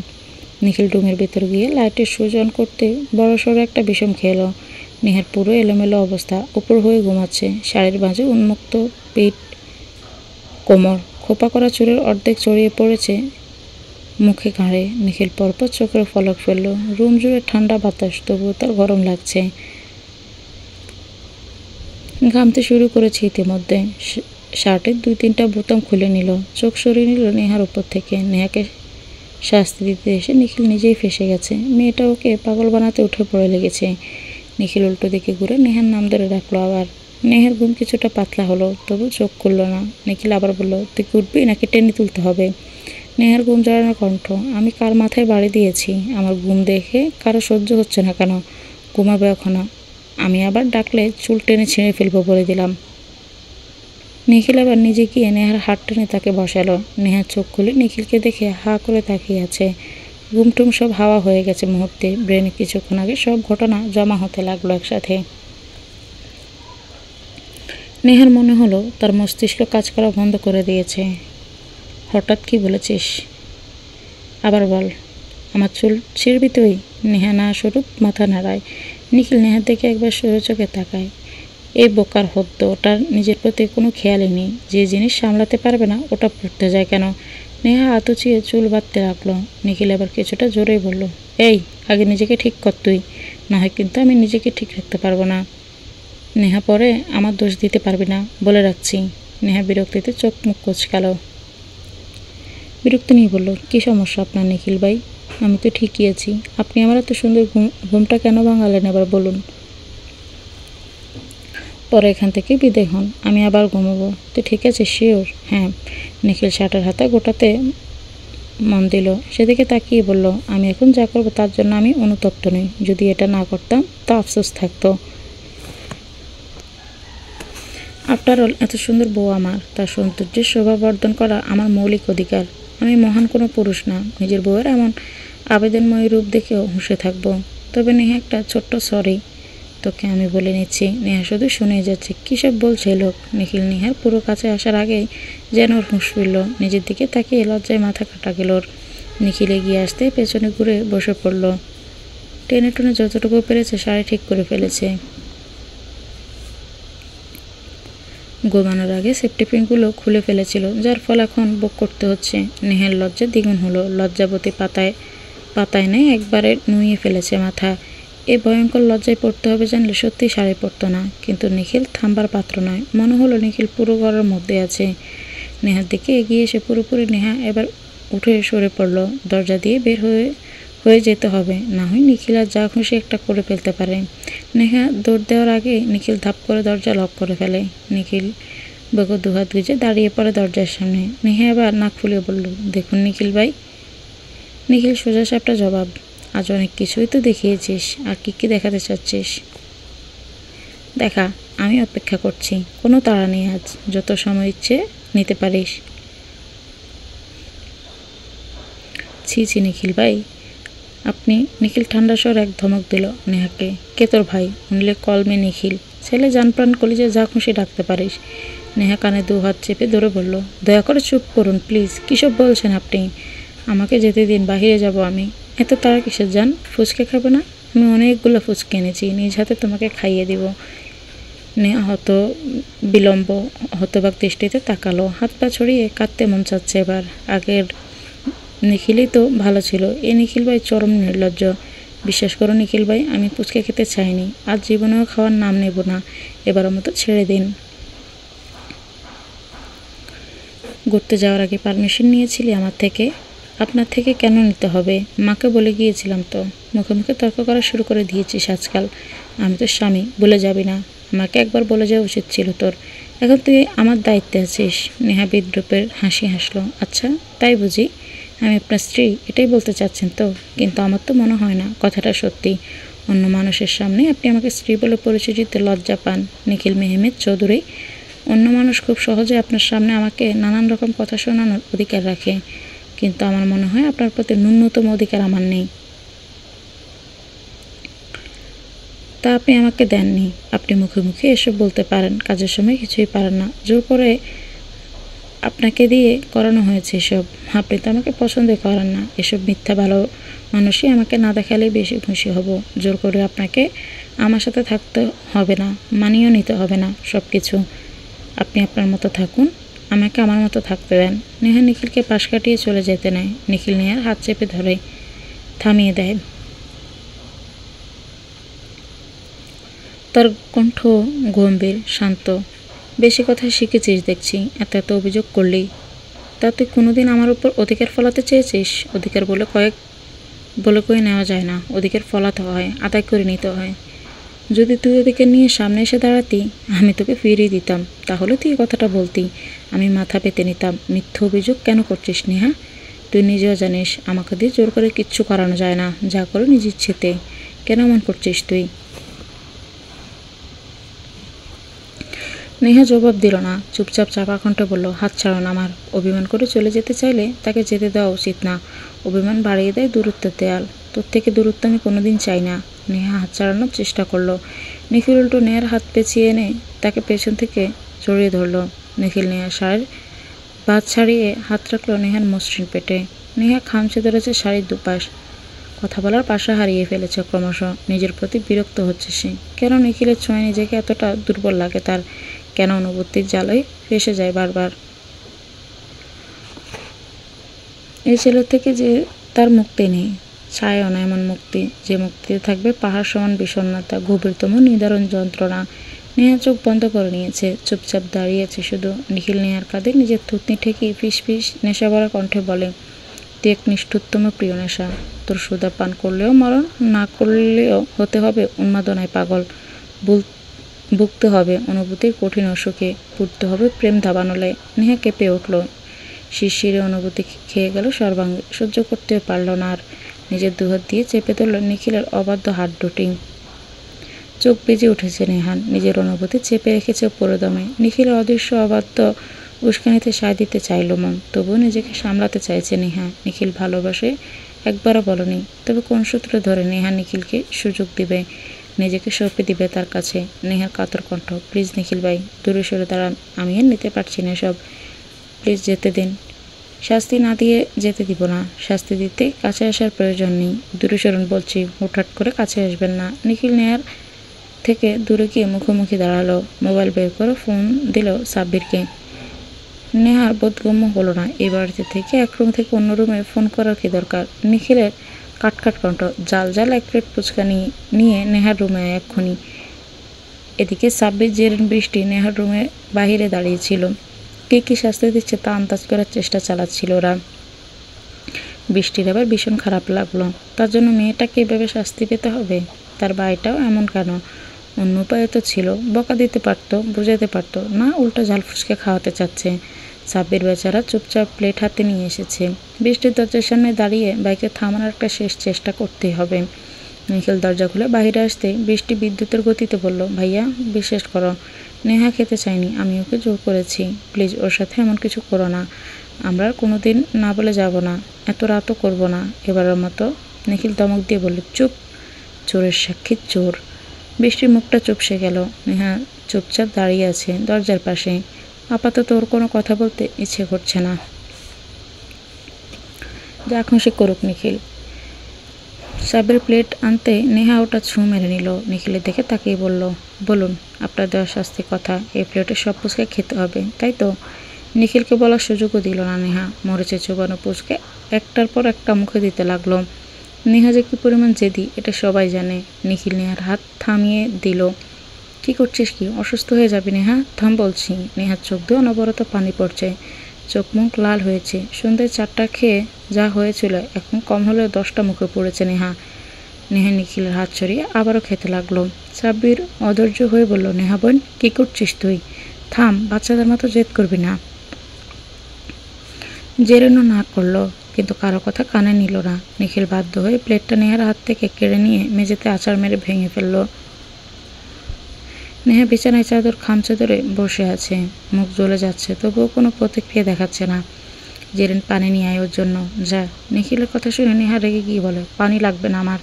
নিখিল রুমের ভেতর গিয়ে লাইটের সুইচ অন করতে বড়সড় একটা বিষম খেলো। নেহার পুরো এলোমেলো অবস্থা, উপর হয়ে ঘুমাচ্ছে। শাড়ির মাঝে উন্মুক্ত পিঠ, কোমর, খোপা করা চুলের অর্ধেক ছড়িয়ে পড়েছে মুখে ঘাড়ে। নিখিল পরপর চোখের ফলক ফেলল। রুম জুড়ে ঠান্ডা বাতাস, তবুও তার গরম লাগছে। ঘামতে শুরু করেছে ইতিমধ্যে। শার্টের 2-3টা বোতাম খুলে নিল। চোখ সরিয়ে নিল নেহার উপর থেকে। নেহাকে শাস্তি দিতে এসে নিখিল নিজেই ফেঁসে গেছে। মেয়েটা ওকে পাগল বানাতে উঠে পড়ে লেগেছে। নিখিল উল্টো দিকে ঘুরে নেহার নাম ধরে ডাকলো আবার। নেহার ঘুম কিছুটা পাতলা হলো, তবু চোখ খুলল না। নিখিল আবার বলল, তুই কি উঠবি নাকি টেনে তুলতে হবে? নেহার ঘুম জড়ানো কণ্ঠ, আমি কার মাথায় বাড়ি দিয়েছি? আমার ঘুম দেখে কারো সহ্য হচ্ছে না কেন? ঘুমাবে এখনো? আমি আবার ডাকলে চুল টেনে ছিঁড়ে ফেলবো বলে দিলাম। নিখিল আবার নিজে গিয়ে নেহার হাত টেনে তাকে বসালো। নেহার চোখ খুলে নিখিলকে দেখে হা করে তাকিয়ে আছে। ঘুমটুম সব হাওয়া হয়ে গেছে মুহূর্তে। ব্রেনে কিছুক্ষণ আগে সব ঘটনা জমা হতে লাগলো একসাথে। নেহার মনে হলো তার মস্তিষ্ক কাজ করা বন্ধ করে দিয়েছে। হঠাৎ কি বলেছিস? আবার বল। আমার চুল ছিঁড়বি তুই? নেহা না স্বরূপ মাথা নাড়ায়। নিখিল নেহার দিকে একবার সরু চোখে তাকায়। এই বোকার হদ্দ, ওটার নিজের প্রতি কোনো খেয়ালই নেই। যে জিনিস সামলাতে পারবে না ওটা পড়তে যায় কেন? নেহা আতচিয়ে চুল বাঁধতে রাখলো। নিখিল আবার কিছুটা জোরেই বলল, এই আগে নিজেকে ঠিক কর তুই, না হয় কিন্তু আমি নিজেকে ঠিক রাখতে পারবো না। নেহা পরে আমার দোষ দিতে পারবি না, বলে রাখছি। নেহা বিরক্তিতে চোখ মুখ কুঁচকালো। বিরক্তি নিয়ে বলল, কী সমস্যা আপনার নিখিল ভাই? আমি তো ঠিকই আছি। আপনি আমার এত সুন্দর ঘুমটা কেন ভাঙালেন এবার বলুন? পরে এখান থেকে বিদায় হন, আমি আবার ঘুমাবো। তো ঠিক আছে, শিওর? হ্যাঁ। নিখিল শার্টের হাতা গোটাতে মন দিল। সেদিকে তাকিয়ে বলল, আমি এখন যা করবো তার জন্য আমি অনুতপ্ত নই। যদি এটা না করতাম তা আফসোস থাকতো। আফটার অল এত সুন্দর বউ আমার, তার সৌন্দর্যের শোভাবর্ধন করা আমার মৌলিক অধিকার। আমি মহান কোনো পুরুষ না, নিজের বউয়ের এমন আবেদনময়ী রূপ দেখেও হুঁশে থাকবো। তবে নেহা একটা ছোট্ট সরি তোকে আমি বলে নিচ্ছি। নেহা শুধু শুনেই যাচ্ছে। কী সব বলছে লোক? নিখিল নেহার পুরো কাছে আসার আগেই যেন ওর হুঁশ ফিরল। নিজের দিকে তাকিয়ে লজ্জায় মাথা কাটা গেল ওর। নিখিল এগিয়ে আসতে পেছনে ঘুরে বসে পড়ল। টেনে টুনে যতটুকু পেরেছে শাড়ি ঠিক করে ফেলেছে। ঘুমানোর আগে সেফটি পিনগুলো খুলে ফেলেছিল, যার ফল এখন বুক করতে হচ্ছে। নেহার লজ্জা দ্বিগুণ হলো। লজ্জাবতী পাতায় নেই একবারে নুয়ে ফেলেছে মাথা। এ ভয়ঙ্কর লজ্জায় পড়তে হবে জানলে সত্যি শাড়ি পরতো না। কিন্তু নিখিল থামবার পাত্র নয়। মনে হলো নিখিল পুরো ঘরের মধ্যে আছে। নেহার দিকে এগিয়ে এসে পুরোপুরি নেহা এবার উঠে সরে পড়ল। দরজা দিয়ে বের হয়ে যেতে হবে, না হয় নিখিল আর যা খুশি একটা করে ফেলতে পারে। নেহা দৌড় দেওয়ার আগে নিখিল ধাপ করে দরজা লক করে ফেলে। নিখিল বগো দুহাত গুজে দাঁড়িয়ে পড়ে দরজার সামনে। নেহা এবার নাক ফুলিয়ে বলল, দেখুন নিখিল ভাই। নিখিল সোজা সাপটা জবাব, আজ অনেক কিছুই তো দেখিয়েছিস, আর কি কি দেখাতে চাচ্ছিস? দেখা, আমি অপেক্ষা করছি। কোনো তাড়া নেই আজ, যত সময় ইচ্ছে নিতে পারিস। ছি ছি নিখিল ভাই আপনি। নিখিল ঠান্ডা স্বর এক ধমক দিল নেহাকে। কে তোর ভাই? উনলে কল মে নিখিল। ছেলে জানপ্রাণ কলিজে যা খুশি ডাকতে পারিস। নেহা কানে দু হাত চেপে ধরে বলল, দয়া করে চুপ করুন প্লিজ। কী সব বলছেন আপনি? আমাকে যেতে দিন, বাহিরে যাব আমি। এত তারা কিসের যান? ফুচকে খাবে না? আমি অনেকগুলো ফুচকে এনেছি, নিজ হাতে তোমাকে খাইয়ে দিব। নেহা হতবাক দৃষ্টিতে তাকালো। হাত পা ছড়িয়ে কাঁদতে মন চাচ্ছে এবার। আগের নিখিলই তো ভালো ছিল। এ নিখিল ভাই চরম নির্লজ্জ। বিশ্বাস করো নিখিল ভাই, আমি ফুচকা খেতে চাইনি, আজ জীবনেও খাওয়ার নাম নেব না। এবারের মতো ছেড়ে দিন। ঘুরতে যাওয়ার আগে পারমিশন নিয়েছিলি আমার থেকে? আপনার থেকে কেন নিতে হবে? মাকে বলে গিয়েছিলাম তো। মুখে মুখে তর্ক করা শুরু করে দিয়েছিস আজকাল। আমি তোর স্বামী, বলে যাবি না? আমাকে একবার বলে যাওয়া উচিত ছিল তোর। এখন তুই আমার দায়িত্বে আছিস। নেহা বিদ্রুপের হাসি হাসলো। আচ্ছা তাই বুঝি? আমি আপনার স্ত্রী, এটাই বলতে চাচ্ছেন তো? কিন্তু আমার তো মনে হয় না কথাটা সত্যি। অন্য মানুষের সামনে আপনি আমাকে স্ত্রী বলে পরিচয় দিতে লজ্জা পান নিখিল মেহমেদ চৌধুরী। অন্য মানুষ খুব সহজে আপনার সামনে আমাকে নানান রকম কথা শোনানোর অধিকার রাখে, কিন্তু আমার মনে হয় আপনার প্রতি ন্যূনতম অধিকার আমার নেই। তা আপনি আমাকে দেননি। আপনি মুখে মুখে এসব বলতে পারেন, কাজের সময় কিছুই পারেন না। জোর করে আপনাকে দিয়ে করানো হয়েছে এসব। আপনি তো আমাকে পছন্দ করেন না। এসব মিথ্যা। ভালো মানুষই আমাকে না দেখালেই বেশি খুশি হব। জোর করে আপনাকে আমার সাথে থাকতে হবে না, মানিয়েও নিতে হবে না সব কিছু। আপনি আপনার মতো থাকুন, আমাকে আমার মতো থাকতে দেন। নেহা নিখিলকে পাশ কাটিয়ে চলে যেতে নেয়। নিখিল নেহার হাত চেপে ধরে থামিয়ে দেয়। তার কণ্ঠ গম্ভীর শান্ত। বেশি কথা শিখেছিস দেখছি, এত এত অভিযোগ করলি। তা তুই কোনোদিন আমার উপর অধিকার ফলাতে চেয়েছিস? অধিকার বলে কয়ে নেওয়া যায় না, অধিকার ফলাতে হয়, আদায় করে নিতে হয়। যদি তুই অধিকার নিয়ে সামনে এসে দাঁড়াতি, আমি তোকে ফিরিয়ে দিতাম, তাহলে তুই এই কথাটা বলতি, আমি মাথা পেতে নিতাম। মিথ্যা অভিযোগ কেন করছিস নেহা? তুই নিজেও জানিস আমাকে দিয়ে জোর করে কিচ্ছু করানো যায় না, যা করে নিজ ইচ্ছেতে। কেন এমন করছিস তুই? নেহা জবাব দিল না, চুপচাপ চাপা কণ্ঠে বলল, হাত ছাড়ুন আমার। অভিমান করে চলে যেতে চাইলে তাকে যেতে দেওয়া উচিত না। অভিমান বাড়িয়ে দেয় দূরত্বের দেয়াল। তোর থেকে দূরত্ব আমি কোনোদিন চাই না। নেহা হাত ছাড়ানোর চেষ্টা করলো। নিখিল উল্টো নেহার হাত পেঁচিয়ে এনে তাকে পেছন থেকে জড়িয়ে ধরল। নিখিল নেহার শাড়ির বাদ ছাড়িয়ে হাত রাখলো নেহার মসৃণ পেটে। নেহা খামচে ধরেছে শাড়ির দুপাশ। কথা বলার পাশা হারিয়ে ফেলেছে ক্রমশ। নিজের প্রতি বিরক্ত হচ্ছে সে। কেন নিখিলের ছোঁয়া নিজেকে এতটা দুর্বল লাগে তার? কেন অনুভূতির জালে ফেসে যায় বারবার? এই ছেলে থেকে যে তার মুক্তি নেই, ছায়াও না এমন মুক্তি, যে মুক্তিতে থাকবে পাহাড় সমান বিষণ্ণতা, গভীরতম নিদারুণ যন্ত্রণা। নেহা চোখ বন্ধ করে নিয়েছে, চুপচাপ দাঁড়িয়েছে শুধু। নিখিল নেহার কাঁধে নিজের থুতনি ঠেকিয়ে ফিস ফিস নেশা ভরা কণ্ঠে বলে, তুই এক নিষ্ঠুরতম প্রিয় নেশা। তোর সুধা পান করলেও মরণ, না করলেও হতে হবে উন্মাদনায় পাগল। ভুগতে হবে অনুভূতির কঠিন অসুখে, পুড়তে হবে প্রেম দাবানলে। নেহা কেঁপে উঠল। শিরশিরে অনুভূতি খেয়ে গেল সর্বাঙ্গে। সহ্য করতে পারল না আর। নিজের দুহাত দিয়ে চেপে ধরল নিখিলের অবাধ্য হাত দুটি। চোখ বেজে উঠেছে নেহান। নিজের অনুভূতি চেপে রেখেছে পুরোদমে। নিখিলের অদৃশ্য অবাধ্য উস্কানিতে সায় দিতে চাইল মন, তবুও নিজেকে সামলাতে চাইছে নেহা। নিখিল ভালোবাসে একবারও বলনি, তবে কোন সূত্রে ধরে নেহা নিখিলকে সুযোগ দিবে, নিজেকে সঁপে দিবে তার কাছে? নেহার কাতর কণ্ঠ, প্লিজ নিখিল ভাই, দূরে সরে দাঁড়ান, আমি আর নিতে পারছি না সব, প্লিজ যেতে দিন। শাস্তি না দিয়ে যেতে দিব না। শাস্তি দিতে কাছে আসার প্রয়োজন নেই, দূরে সরুন বলছি, হুটহাট করে কাছে আসবেন না। নিখিল নেহার থেকে দূরে গিয়ে মুখোমুখি দাঁড়ালো। মোবাইল বের করে ফোন দিল সাব্বিরকে। নেহার বোধগম্য হলো না, এই বাড়িতে থেকে এক রুম থেকে অন্য রুমে ফোন করার কি দরকার? নিখিলের কাটকাট কণ্ঠ, জাল জাল এক প্লেট ফুচকা নিয়ে নেহার রুমে এক্ষুনি। এদিকে সাব্বির জেরিন বৃষ্টি নেহার রুমে বাহিরে দাঁড়িয়েছিল। কি শাস্তি দিচ্ছে তা আন্দাজ করার চেষ্টা চালাচ্ছিল ওরা। বৃষ্টির আবার ভীষণ খারাপ লাগলো। তার জন্য মেয়েটাকে এভাবে শাস্তি পেতে হবে? তার ভাইটাও এমন কেন? অন্য উপায় তো ছিল, বকা দিতে পারতো, বোঝাতে পারতো না, উল্টো ঝাল ফুচকে খাওয়াতে চাচ্ছে। সাব্বির বেচারা চুপচাপ প্লেট হাতে নিয়ে এসেছে। বৃষ্টির দরজার সামনে দাঁড়িয়ে বাইকে থামানোর একটা শেষ চেষ্টা করতেই হবে। নিখিল দরজা খুলে বাইরে আসতে বৃষ্টি বিদ্যুতের গতিতে বলল, ভাইয়া বিশ্বাস করো, নেহা খেতে চায়নি, আমি ওকে জোর করেছি। প্লিজ ওর সাথে এমন কিছু করো না। আমরা কোনোদিন না বলে যাব না, এত রাতও করব না, এবারের মতো। নিখিল ধমক দিয়ে বলল, চুপ, চোরের সাক্ষী চোর। বৃষ্টির মুখটা চুপসে গেল। নেহা চুপচাপ দাঁড়িয়ে আছে দরজার পাশে। আপাতত ওর কোনো কথা বলতে ইচ্ছে করছে না। যা খুশি করুক নিখিল। সাবের প্লেট আনতে নেহা ওটা ছুঁ মেরে নিল। নিখিলের দেখে তাকেই বলল, বলুন আপনার দেওয়া শাস্তি কথা, এই প্লেটে সব পুচকে খেতে হবে, তাই তো? নিখিলকে বলার সুযোগও দিল না নেহা। মরেছে চোবানো পুচকে একটার পর একটা মুখে দিতে লাগলো। নেহা যে কী পরিমাণ জেদি এটা সবাই জানে। নিখিল নেহার হাত থামিয়ে দিল। কি করছিস কি? অসুস্থ হয়ে যাবি নেহা, থাম বলছি। নেহার চোখ দিয়ে অনবরত পানি পড়ছে, চোখ মুখ লাল হয়েছে। সন্ধ্যায় 4টা খেয়ে যা হয়েছিল এখন কম হলেও 10টা মুখে পড়েছে নেহা। নেহা নিখিলের হাত ছড়িয়ে আবারও খেতে লাগলো। সাব্বির অধৈর্য হয়ে বলল, নেহা বোন, কী করছিস তুই? থাম, বাচ্চাদের মতো জেদ করবি না। জেরেনও না করলো, কিন্তু কারো কথা কানে নিল না। নিখিল বাধ্য হয়ে প্লেটটা নেহার হাত থেকে কেড়ে নিয়ে মেঝেতে আছাড় মেরে ভেঙে ফেলল। নেহা বিছানায় চাদর খামচে ধরে বসে আছে, মুখ জ্বলে যাচ্ছে, তবুও কোনো প্রতিক্রিয়া দেখাচ্ছে না। জেরিন পানি নিয়ে আয় ওর জন্য, যা। নিখিলের কথা শুনে নেহা রেগে গিয়ে বলে, পানি লাগবে না আমার,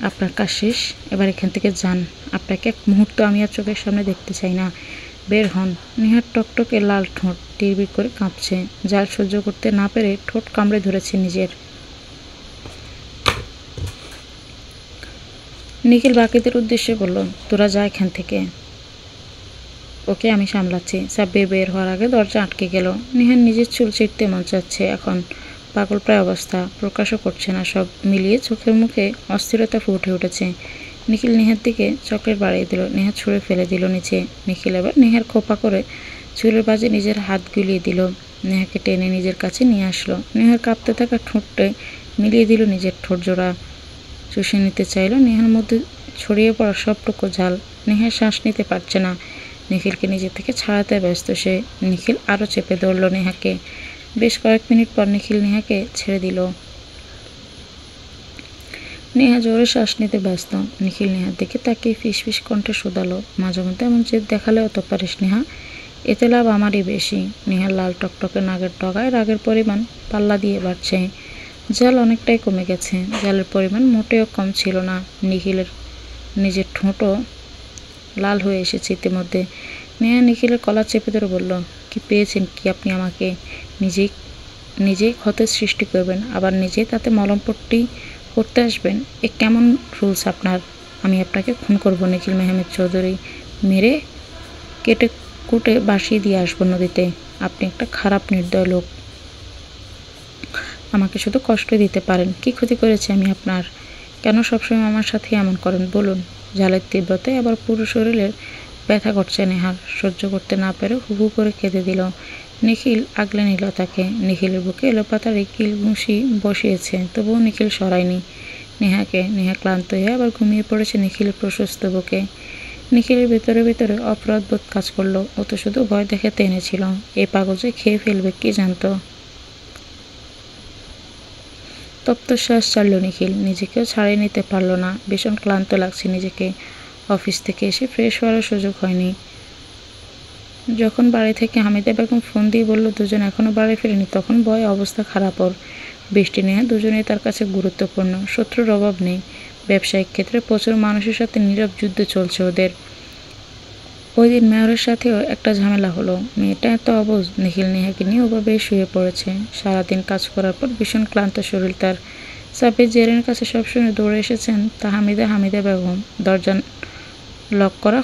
আপনার কাজ শেষ, এবার এখান থেকে যান। আপনাকে এক মুহূর্ত আমি আর চোখের সামনে দেখতে চাই না, বের হন। নেহার টকটকে লাল ঠোঁট টিরবির করে কাঁপছে। জাল সহ্য করতে না পেরে ঠোঁট কামড়ে ধরেছে নিজের। নিখিল বাকিদের উদ্দেশ্যে বলল, তোরা যা এখান থেকে, ওকে আমি সামলাচ্ছি। সাব্বির বের হওয়ার আগে দরজা আটকে গেল। নেহার নিজের চুল ছিঁড়তে মন চাচ্ছে এখন, পাগল প্রায় অবস্থা, প্রকাশও করছে না। সব মিলিয়ে চোখের মুখে অস্থিরতা ফুটে উঠেছে। নিখিল নেহার দিকে চকলেট বাড়িয়ে দিল। নেহা ছুঁড়ে ফেলে দিল নিচে। নিখিল এবার নেহার খোপা করে চুলের বাজে নিজের হাত গুলিয়ে দিল। নেহাকে টেনে নিজের কাছে নিয়ে আসলো। নেহার কাঁপতে থাকা ঠোঁটে মিলিয়ে দিল নিজের ঠোঁট জোড়া। চুষে নিতে চাইল নেহার মধ্যে ছড়িয়ে পড়া সবটুকু ঝাল। নেহা শ্বাস নিতে পারছে না। নিখিলকে নিজে থেকে ছাড়াতে ব্যস্ত সে। নিখিল আরও চেপে ধরল নেহাকে। বেশ কয়েক মিনিট পর নিখিল নেহাকে ছেড়ে দিল। নেহা জোরে শ্বাস নিতে ব্যস্ত। নিখিল নেহার দিকে তাকিয়ে ফিসফিস কণ্ঠে শোধালো, মাঝে মধ্যে এমন জেদ দেখালেও তো পারিস নেহা, এতে লাভ আমারই বেশি। নেহার লাল টকটকে নাকের ডগায় রাগের পরিমাণ পাল্লা দিয়ে বাড়ছে। জাল অনেকটাই কমে গেছে। জালের পরিমাণ মোটেও কম ছিল না। নিখিলের নিজের ঠোঁটও লাল হয়ে এসেছে ইতিমধ্যে। নেহা নিখিলের কলা চেপে ধরে বলল, কি পেয়েছেন কি আপনি আমাকে? নিজেই ক্ষতের সৃষ্টি করবেন, আবার নিজেই তাতে মলমপট্টি করতে আসবেন? এ কেমন রুলস আপনার? আমি আপনাকে খুন করব নিখিল মেহমেদ চৌধুরী, মেরে কেটে কুটে বাসিয়ে দিয়ে আসবো নদীতে। আপনি একটা খারাপ নির্দয় লোক। আমাকে শুধু কষ্ট দিতে পারেন। কি ক্ষতি করেছি আমি আপনার? কেন সবসময় আমার সাথে এমন করেন বলুন? জালের তীব্রতায় আবার পুরো শরীরের ব্যথা করছে নেহার। সহ্য করতে না পেরে হু হু করে কেঁদে দিল। নিখিল আগলে নিল তাকে। নিখিলের বুকে এলোপাতাড়ি কিল ঘুষি বসিয়েছে, তবুও নিখিল সরায়নি নেহাকে। নেহা ক্লান্ত হয়ে আবার ঘুমিয়ে পড়েছে নিখিলের প্রশস্ত বুকে। নিখিলের ভেতরে ভেতরে অপরাধবোধ কাজ করলো। ও তো শুধু ভয় দেখাতে এনেছিল। এই পাগল যে খেয়ে ফেলবে কি জানতো। তপ্ত শ্বাস ছাড়ল নিখিল। নিজেকেও ছাড়িয়ে নিতে পারল না। ভীষণ ক্লান্ত লাগছে নিজেকে। অফিস থেকে এসে ফ্রেশ হওয়ারও সুযোগ হয়নি। যখন বাড়ি থেকে হামিদা বেগম ফোন দিয়ে বলল দুজন এখনও বাড়ি ফেরেনি, তখন ভয়ে অবস্থা খারাপ ওর। বৃষ্টি নেহা দুজনেই তার কাছে গুরুত্বপূর্ণ। শত্রুর অভাব নেই। ব্যবসায়িক ক্ষেত্রে প্রচুর মানুষের সাথে নীরব যুদ্ধ চলছে ওদের। ওই দিন মেয়রের সাথেও একটা ঝামেলা হলো। মেয়েটা এত অবুঝ। নিখিল নেহাকে নিয়ে ওভাবেই শুয়ে পড়েছে। সারাদিন কাজ করার পর ভীষণ ক্লান্ত শরীর তার। সাব্বির জেরিনের কাছে সব শুনে দৌড়ে এসেছেন তা হামিদা বেগম। দরজা লক করা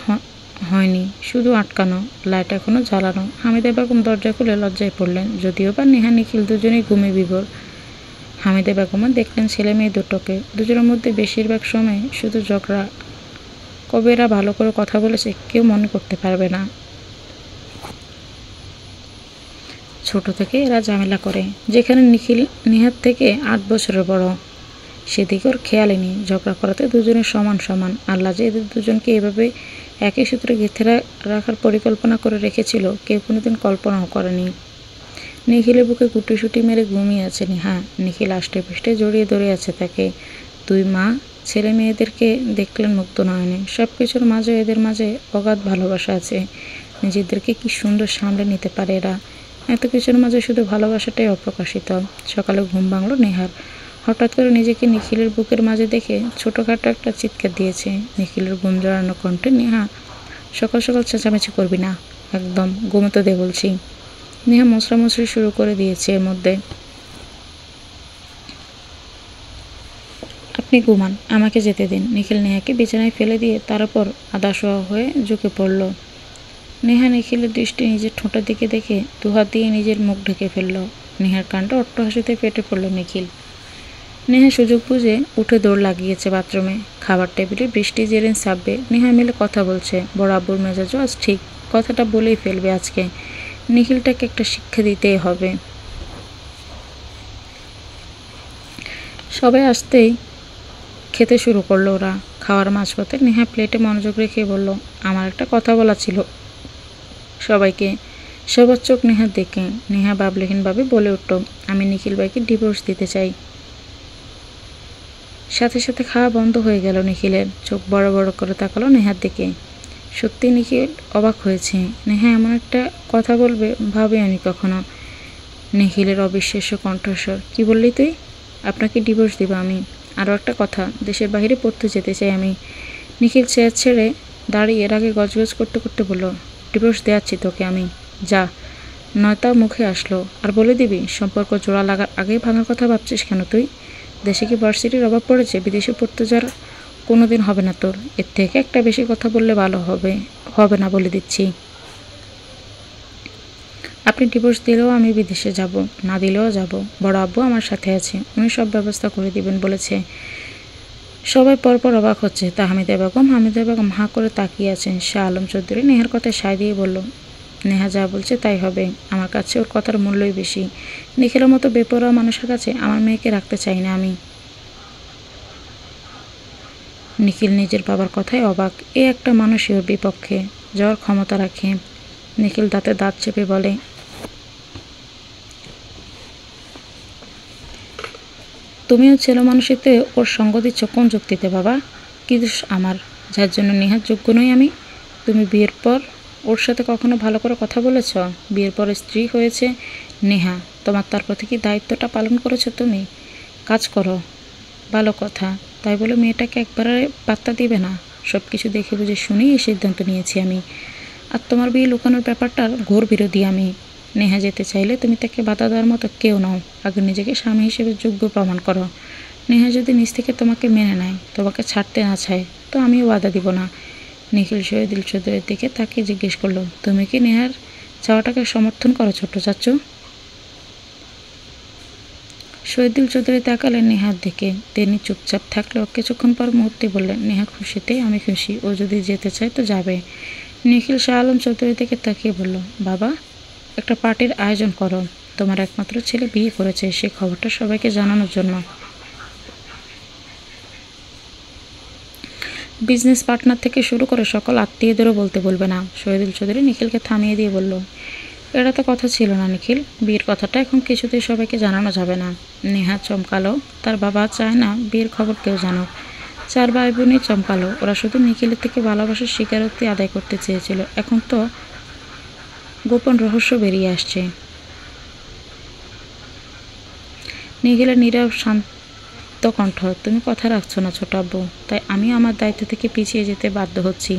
হয়নি, শুধু আটকানো, লাইট এখনও জ্বালানো। হামিদা বেগম দরজা খুলে লজ্জায় পড়লেন। যদিও বা নেহা নিখিল দুজনেই ঘুমে বিভোর। হামিদা বেগমও দেখলেন ছেলে মেয়ে দুটোকে। দুজনের মধ্যে বেশিরভাগ সময় শুধু ঝগড়া। কবে এরা ভালো করে কথা বলেছে কেউ মনে করতে পারবে না। ছোট থেকে এরা ঝামেলা করে। যেখানে নিখিল নেহার থেকে 8 বছরের বড়, সেদিকে ওর খেয়ালই নেই। ঝগড়া করাতে দুজনের সমান সমান। আল্লাহ যে এদের দুজনকে এভাবে একই সূত্রে গেঁথে রাখার পরিকল্পনা করে রেখেছিল কেউ কোনোদিন কল্পনাও করেনি। নিখিলের বুকে গুটিসুটি মেরে ঘুমিয়ে আছে নেহা। নিখিল আষ্টে পৃষ্ঠে জড়িয়ে ধরে আছে তাকে। দুই মা ছেলে মেয়েদেরকে দেখলেন মুক্ত নয়নে। সব কিছুর মাঝে এদের মাঝে অগাধ ভালোবাসা আছে। নিজেদেরকে কি সুন্দর সামলে নিতে পারে এরা। এত কিছুর মাঝে শুধু ভালোবাসাটাই অপ্রকাশিত। সকালে ঘুম ভাঙল নেহার। হঠাৎ করে নিজেকে নিখিলের বুকের মাঝে দেখে ছোটোখাটো একটা চিৎকার দিয়েছে। নিখিলের ঘুম জড়ানো কণ্ঠে, নেহা সকাল সকাল চেঁচামেচি করবি না, একদম ঘুমোতে দে বলছি। নেহা মশরামশরি শুরু করে দিয়েছে এর মধ্যে। আপনি ঘুমান, আমাকে যেতে দিন। নিখিল নেহাকে বিছানায় ফেলে দিয়ে তার উপর আদাশোয়া হয়ে ঝুঁকে পড়ল। নেহা নিখিলের দৃষ্টি নিজের ঠোঁটের দিকে দেখে দুহাত দিয়ে নিজের মুখ ঢেকে ফেলল। নেহার কাণ্ড অট্টহাসিতে ফেটে পড়ল নিখিল। নেহা সুযোগ বুঝে উঠে দৌড় লাগিয়েছে বাথরুমে। খাবার টেবিলে বৃষ্টি, জেরিন, সাব্বির, নেহা মিলে কথা বলছে। বড় আব্বুর মেজাজও আজ ঠিক। কথাটা বলেই ফেলবে আজকে। নিখিলটাকে একটা শিক্ষা দিতেই হবে। সবাই আসতেই খেতে শুরু করলো ওরা। খাওয়ার মাঝপথে নেহা প্লেটে মনোযোগ রেখে বলল, আমার একটা কথা বলা ছিল সবাইকে। সবার চোখ নেহার দেখে। নেহা ভাবলেহীনভাবে বলে উঠল, আমি নিখিল ভাইকে ডিভোর্স দিতে চাই। সাথে সাথে খাওয়া বন্ধ হয়ে গেল নিখিলের। চোখ বড় বড় করে তাকালো নেহার দিকে। সত্যি নিখিল অবাক হয়েছে। নেহা এমন একটা কথা বলবে ভাবিনি কখনো। নিখিলের অবিশ্বাস্য কণ্ঠস্বর, কি বললি তুই? আপনাকে ডিভোর্স দিব আমি। আরও একটা কথা, দেশের বাইরে পড়তে যেতে চাই আমি। নিখিল চেয়ার ছেড়ে দাঁড়িয়ে এর আগে গজগজ করতে করতে বলল, ডিভোর্স দেওয়াচ্ছি তোকে আমি, যা। নয়তা মুখে আসলো, আর বলে দিবি সম্পর্ক জোড়া লাগার আগেই ভাঙার কথা ভাবছিস কেন তুই? দেশে কি ভার্সিটির অভাব পড়েছে? বিদেশে পড়তে যাওয়ার কোনো দিন হবে না তোর। এর থেকে একটা বেশি কথা বললে ভালো হবে না বলে দিচ্ছি। আপনি ডিভোর্স দিলেও আমি বিদেশে যাব, না দিলেও যাব। বড় আব্বু আমার সাথে আছে, উনি সব ব্যবস্থা করে দিবেন বলেছে। সবাই পরপর অবাক হচ্ছে। তা হামিদা বেগম হাঁ করে তাকিয়ে আছেন। শাহ আলম চৌধুরী নেহার কথায় সায় দিয়ে বলল, নেহা যা বলছে তাই হবে, আমার কাছে ওর কথার মূল্যই বেশি। নিখিলের মতো বেপরোয়া মানুষের কাছে আমার মেয়েকে রাখতে চাই না আমি। নিখিল নিজের বাবার কথায় অবাক, এ একটা মানুষই ওর বিপক্ষে যাওয়ার ক্ষমতা রাখে। নিখিল দাঁতে দাঁত চেপে বলে, তুমিও ছেলে মানুষেতে ওর সঙ্গ দিচ্ছ কোন যুক্তিতে বাবা? কি দোষ আমার, যার জন্য নেহার যোগ্য নই আমি? তুমি বিয়ের পর ওর সাথে কখনো ভালো করে কথা বলেছ? বিয়ের পর স্ত্রী হয়েছে নেহা, তোমার তার প্রতি কি দায়িত্বটা পালন করেছো তুমি? কাজ করো, ভালো কথা, তাই বলে মেয়েটাকে একবারে পাত্তা দিবে না? সব কিছু দেখে বুঝে শুনেই এই সিদ্ধান্ত নিয়েছি আমি। আর তোমার বিয়ে লুকানোর ব্যাপারটার ঘোর বিরোধী আমি। নেহা যেতে চাইলে তুমি তাকে বাধা দেওয়ার মতো কেউ নও। আগে নিজেকে স্বামী হিসেবে যোগ্য প্রমাণ করো। নেহা যদি নিজ থেকে তোমাকে মেনে নেয়, তোমাকে ছাড়তে না চায়, তো আমিও বাধা দিব না। নিখিল শহীদুল চৌধুরীর দিকে তাকে জিজ্ঞেস করলো, তুমি কি নেহার চাওয়াটাকে সমর্থন করো ছোট চাচু? শহীদুল চৌধুরী তাকালেন নেহার দিকে। তিনি চুপচাপ থাকলেও কিছুক্ষণ পর মুহূর্তে বললেন, নেহা খুশিতে আমি খুশি, ও যদি যেতে চায় তো যাবে। নিখিল শাহ আলম চৌধুরী দিকে তাকিয়ে বলল, বাবা, একটা পার্টির আয়োজন করো। তোমার একমাত্র ছেলে বিয়ে করেছে, সে খবরটা সবাইকে জানানোর জন্য। বিজনেস পার্টনার থেকে শুরু করে সকল আত্মীয়দেরও বলতে বলবে না। শহীদুল চৌধুরী নিখিলকে থামিয়ে দিয়ে বলল, এটা তো কথা ছিল না নিখিল, বিয়ের কথাটা এখন কিছুতেই সবাইকে জানানো যাবে না। নেহা চমকালো, তার বাবা চায় না বিয়ের খবর কেউ জানুক। 4 ভাই বোনই চমকালো, ওরা শুধু নিখিলের থেকে ভালোবাসার স্বীকারোক্তি আদায় করতে চেয়েছিল, এখন তো গোপন রহস্য বেরিয়ে আসছে। নিখিলের নীরব শান্ত কণ্ঠ, তুমি কথা রাখছো না ছোট আব্বু, তাই আমি আমার দায়িত্ব থেকে পিছিয়ে যেতে বাধ্য হচ্ছি।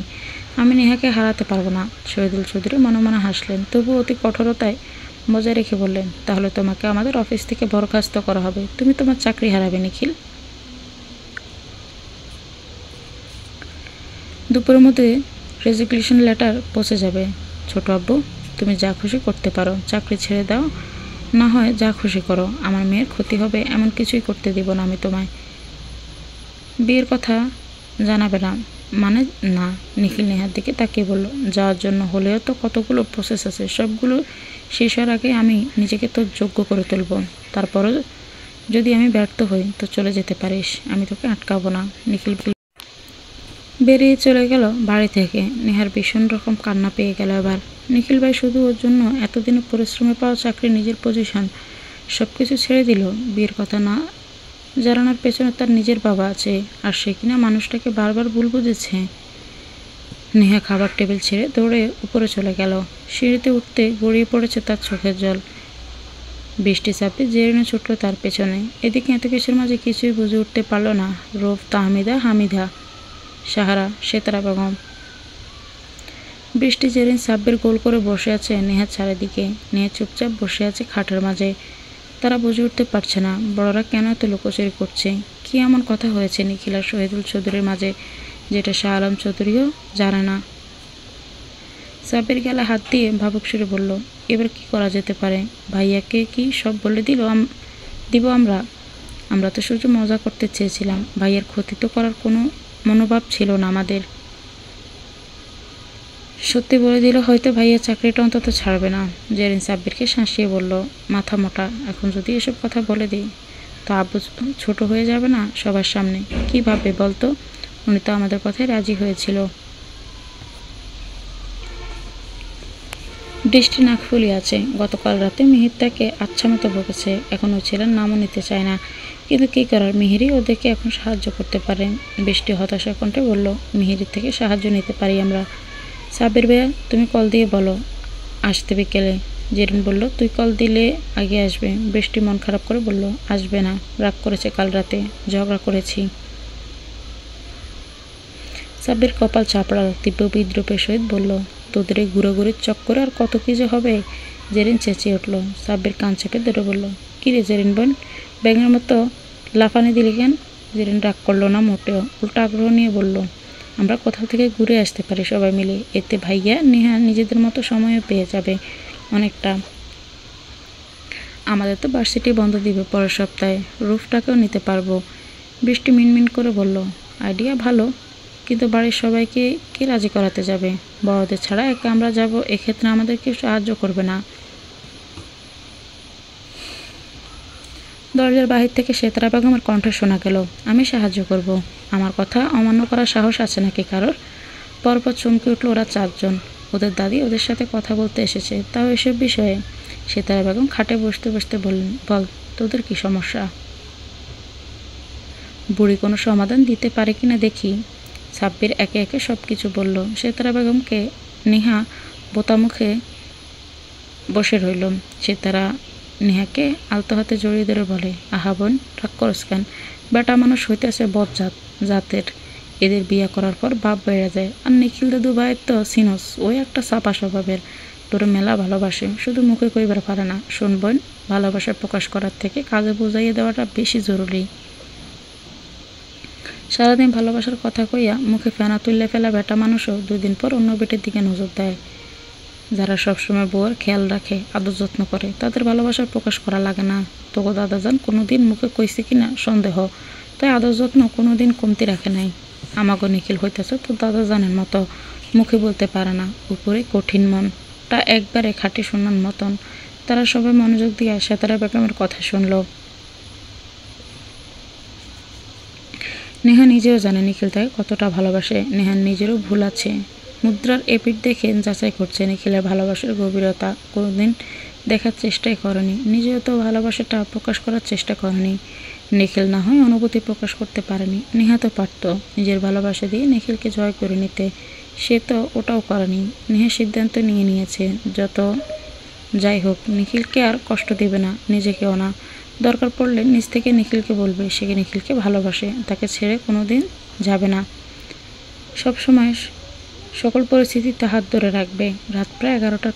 আমি নেহাকে হারাতে পারবো না। শহীদুল চৌধুরী মনে মনে হাসলেন, তবু অতি কঠোরতায় বজায় রেখে বললেন, তাহলে তোমাকে আমাদের অফিস থেকে বরখাস্ত করা হবে, তুমি তোমার চাকরি হারাবে নিখিল। দুপুরের মধ্যে রেজিগনেশন লেটার পৌঁছে যাবে। ছোট আব্বু, তুমি যা খুশি করতে পারো, চাকরি ছেড়ে দাও, না হয় যা খুশি করো, আমার মেয়ের ক্ষতি হবে এমন কিছুই করতে দিব না আমি তোমায়। বিয়ের কথা জানাবে না মানে? না। নিখিল নেহার দিকে তাকিয়ে বলল, যাওয়ার জন্য হলেও তো কতগুলো প্রসেস আছে, সবগুলো শেষ হওয়ার আগে আমি নিজেকে তো যোগ্য করে তুলব। তারপরও যদি আমি ব্যর্থ হই তো চলে যেতে পারিস, আমি তোকে আটকাবো না। নিখিল বেরিয়ে চলে গেল বাড়ি থেকে। নেহার ভীষণ রকম কান্না পেয়ে গেল এবার। নিখিল ভাই শুধু ওর জন্য এতদিনে পরিশ্রমে পাওয়া চাকরি, নিজের পজিশন সব কিছু ছেড়ে দিল বিয়ের কথা না জানানোর পেছনে তার নিজের বাবা আছে, আর সে কিনা মানুষটাকে বারবার ভুল বুঝেছে। নেহা খাবার টেবিল ছেড়ে দৌড়ে উপরে চলে গেল। সিঁড়িতে উঠতে গড়িয়ে পড়েছে তার চোখের জল। বৃষ্টি চাপে জেরিনা ছুটল তার পেছনে। এদিকে এত কিছুর মাঝে কিছুই বুঝে উঠতে পারল না। রৌফ, তাহমিদা, হামিদা, সাহারা, সেতারা বেগম। বৃষ্টি জেরিন সাব্বির গোল করে বসে আছে নেহার চারিদিকে। নেহা চুপচাপ বসে আছে খাটের মাঝে। তারা বুঝে উঠতে পারছে না বড়রা কেন এত লুকোচুরি করছে। কি এমন কথা হয়েছে নিখিল আর শহীদুল চৌধুরীর মাঝে যেটা শাহ আলম চৌধুরীও জানে না। সাব্বির গেলে হাত দিয়ে ভাবুক সুরে বলল, এবার কি করা যেতে পারে? ভাইয়াকে কি সব বলে দিব আমরা? আমরা তো শুধু মজা করতে চেয়েছিলাম, ভাইয়ের ক্ষতি তো করার কোনো মনোভাব ছিল না আমাদের। সত্যি বলে দিল হয়তো ভাইয়া চাকরিটা অন্তত ছাড়বে না। জেরিন সাব্বিরকে শাঁসিয়ে বলল, মাথা মোটা, এখন যদি এসব কথা বলে দিই তো আব্বু ছোট হয়ে যাবে না সবার সামনে? কি ভাববে বলতো? উনি তো আমাদের কথায় রাজি হয়েছিল। বৃষ্টি নাক ফুলিয়ে আছে। গতকাল রাতে মিহির তাকে আচ্ছা মতো বকেছে, এখন ওই ছেলের নামও নিতে চায় না, কিন্তু কী করার, মিহিরই ওদেরকে এখন সাহায্য করতে পারে। বৃষ্টি হতাশা কণ্ঠে বলল, মিহিরের থেকে সাহায্য নিতে পারি আমরা। সাব্বির ভাইয়া, তুমি কল দিয়ে বলো আসতে বিকেলে। জেরিন বলল, তুই কল দিলে আগে আসবে। বৃষ্টি মন খারাপ করে বলল, আসবে না, রাগ করেছে, কাল রাতে ঝগড়া করেছি। সাব্বির কপাল চাপড়াল, তীব্র বিদ্রুপের সহিত বলল, তোদের এই ঘুরোঘুরির চক্করে আর কত কি যে হবে। জেরিন চেঁচিয়ে উঠল। সাব্বির কান চেপে ধরে বলল, কী রে জেরিন বোন, ব্যাঙের মতো লাফানি দিলি কেন? জেরিন রাগ করলো না মোটেও, উল্টা আগ্রহ নিয়ে বলল, আমরা কোথাও থেকে ঘুরে আসতে পারি সবাই মিলে, এতে ভাইয়া নেহা নিজেদের মতো সময়ও পেয়ে যাবে অনেকটা। আমাদের তো ভার্সিটি বন্ধ দিবে পরের সপ্তাহে, রুফটাকেও নিতে পারবো। বৃষ্টি মিনমিন করে বলল, আইডিয়া ভালো, কিন্তু বাড়ির সবাইকে কে রাজি করাতে যাবে? বড়দের ছাড়া একা আমরা যাব, এক্ষেত্রে আমাদের কেউ সাহায্য করবে না। দরজার বাহির থেকে সেতারা বেগমের কণ্ঠ শোনা গেল, আমি সাহায্য করব। আমার কথা অমান্য করার সাহস আছে নাকি কারোর? পরপর চমকে উঠল ওরা চারজন। ওদের দাদি ওদের সাথে কথা বলতে এসেছে, তাও এসব বিষয়ে। সেতারা বেগম খাটে বসতে বসতে বললেন, বল তোদের কি সমস্যা? বুড়ি কোনো সমাধান দিতে পারে কিনা দেখি। সাব্বির একে একে সব কিছু বলল। সেতারা বেগমকে নেহা বোতামুখে বসে রইল। সেতারা নেহাকে আলতো হাতে জড়িয়ে ধরে বলে, আহা বোন, রাগ করস কেন? বেটা মানুষ হইতেছে বজ্জাত জাতের, এদের বিয়া করার পর বাপ বেড়ে যায়। আর নিখিল দাদু ভাইয়ের তো সিনস, ওই একটা চাপা স্বভাবের, তোর মেলা ভালোবাসে, শুধু মুখে কইবার পারে না। শোন বোন, ভালোবাসা প্রকাশ করার থেকে কাজে বুঝাইয়ে দেওয়াটা বেশি জরুরি। সারাদিন ভালোবাসার কথা কইয়া মুখে ফেনা তুললে ফেলা বেটা মানুষও 2 দিন পর অন্য বেটের দিকে নজর দেয়। যারা সবসময় বউয়ের খেয়াল রাখে, আদর যত্ন করে, তাদের ভালোবাসার প্রকাশ করা লাগে না। তোকে দাদাজান কোনোদিন মুখে কইছে কিনা সন্দেহ, তাই আদর যত্ন কোনোদিন কমতি রাখে নাই। আমাগো নিখিল হইতেছে তোর দাদাজানের মতো, মুখে বলতে পারে না, উপরে কঠিন মনটা একবারে খাঁটি শোনার মতন। তারা সবাই মনোযোগ দিয়ে সেতারা বেগমের কথা শুনল। নেহা নিজেও জানে নিখিল তাকে কতটা ভালোবাসে। নেহার নিজেরও ভুল আছে। মুদ্রার এপিঠ দেখে যাচাই করছে নিখিলের ভালোবাসার গভীরতা কোনোদিন দেখার চেষ্টাই করেনি। নিজেও তো ভালোবাসাটা প্রকাশ করার চেষ্টা করেনি। নিখিল না হয় অনুভূতি প্রকাশ করতে পারেনি, নেহা তো পারত নিজের ভালোবাসা দিয়ে নিখিলকে জয় করে নিতে। সে তো ওটাও করেনি। নেহা সিদ্ধান্ত নিয়ে নিয়েছে, যত যাই হোক নিখিলকে আর কষ্ট দেবে না, নিজেকেও না। দরকার পড়লে নিজ থেকে নিখিলকে বলবে সে নিখিলকে ভালোবাসে, তাকে ছেড়ে কোনো দিন যাবে না। সবসময় সকল পরিস্থিতিতে হাত ধরে রাখবে। রাত প্রায় 11টার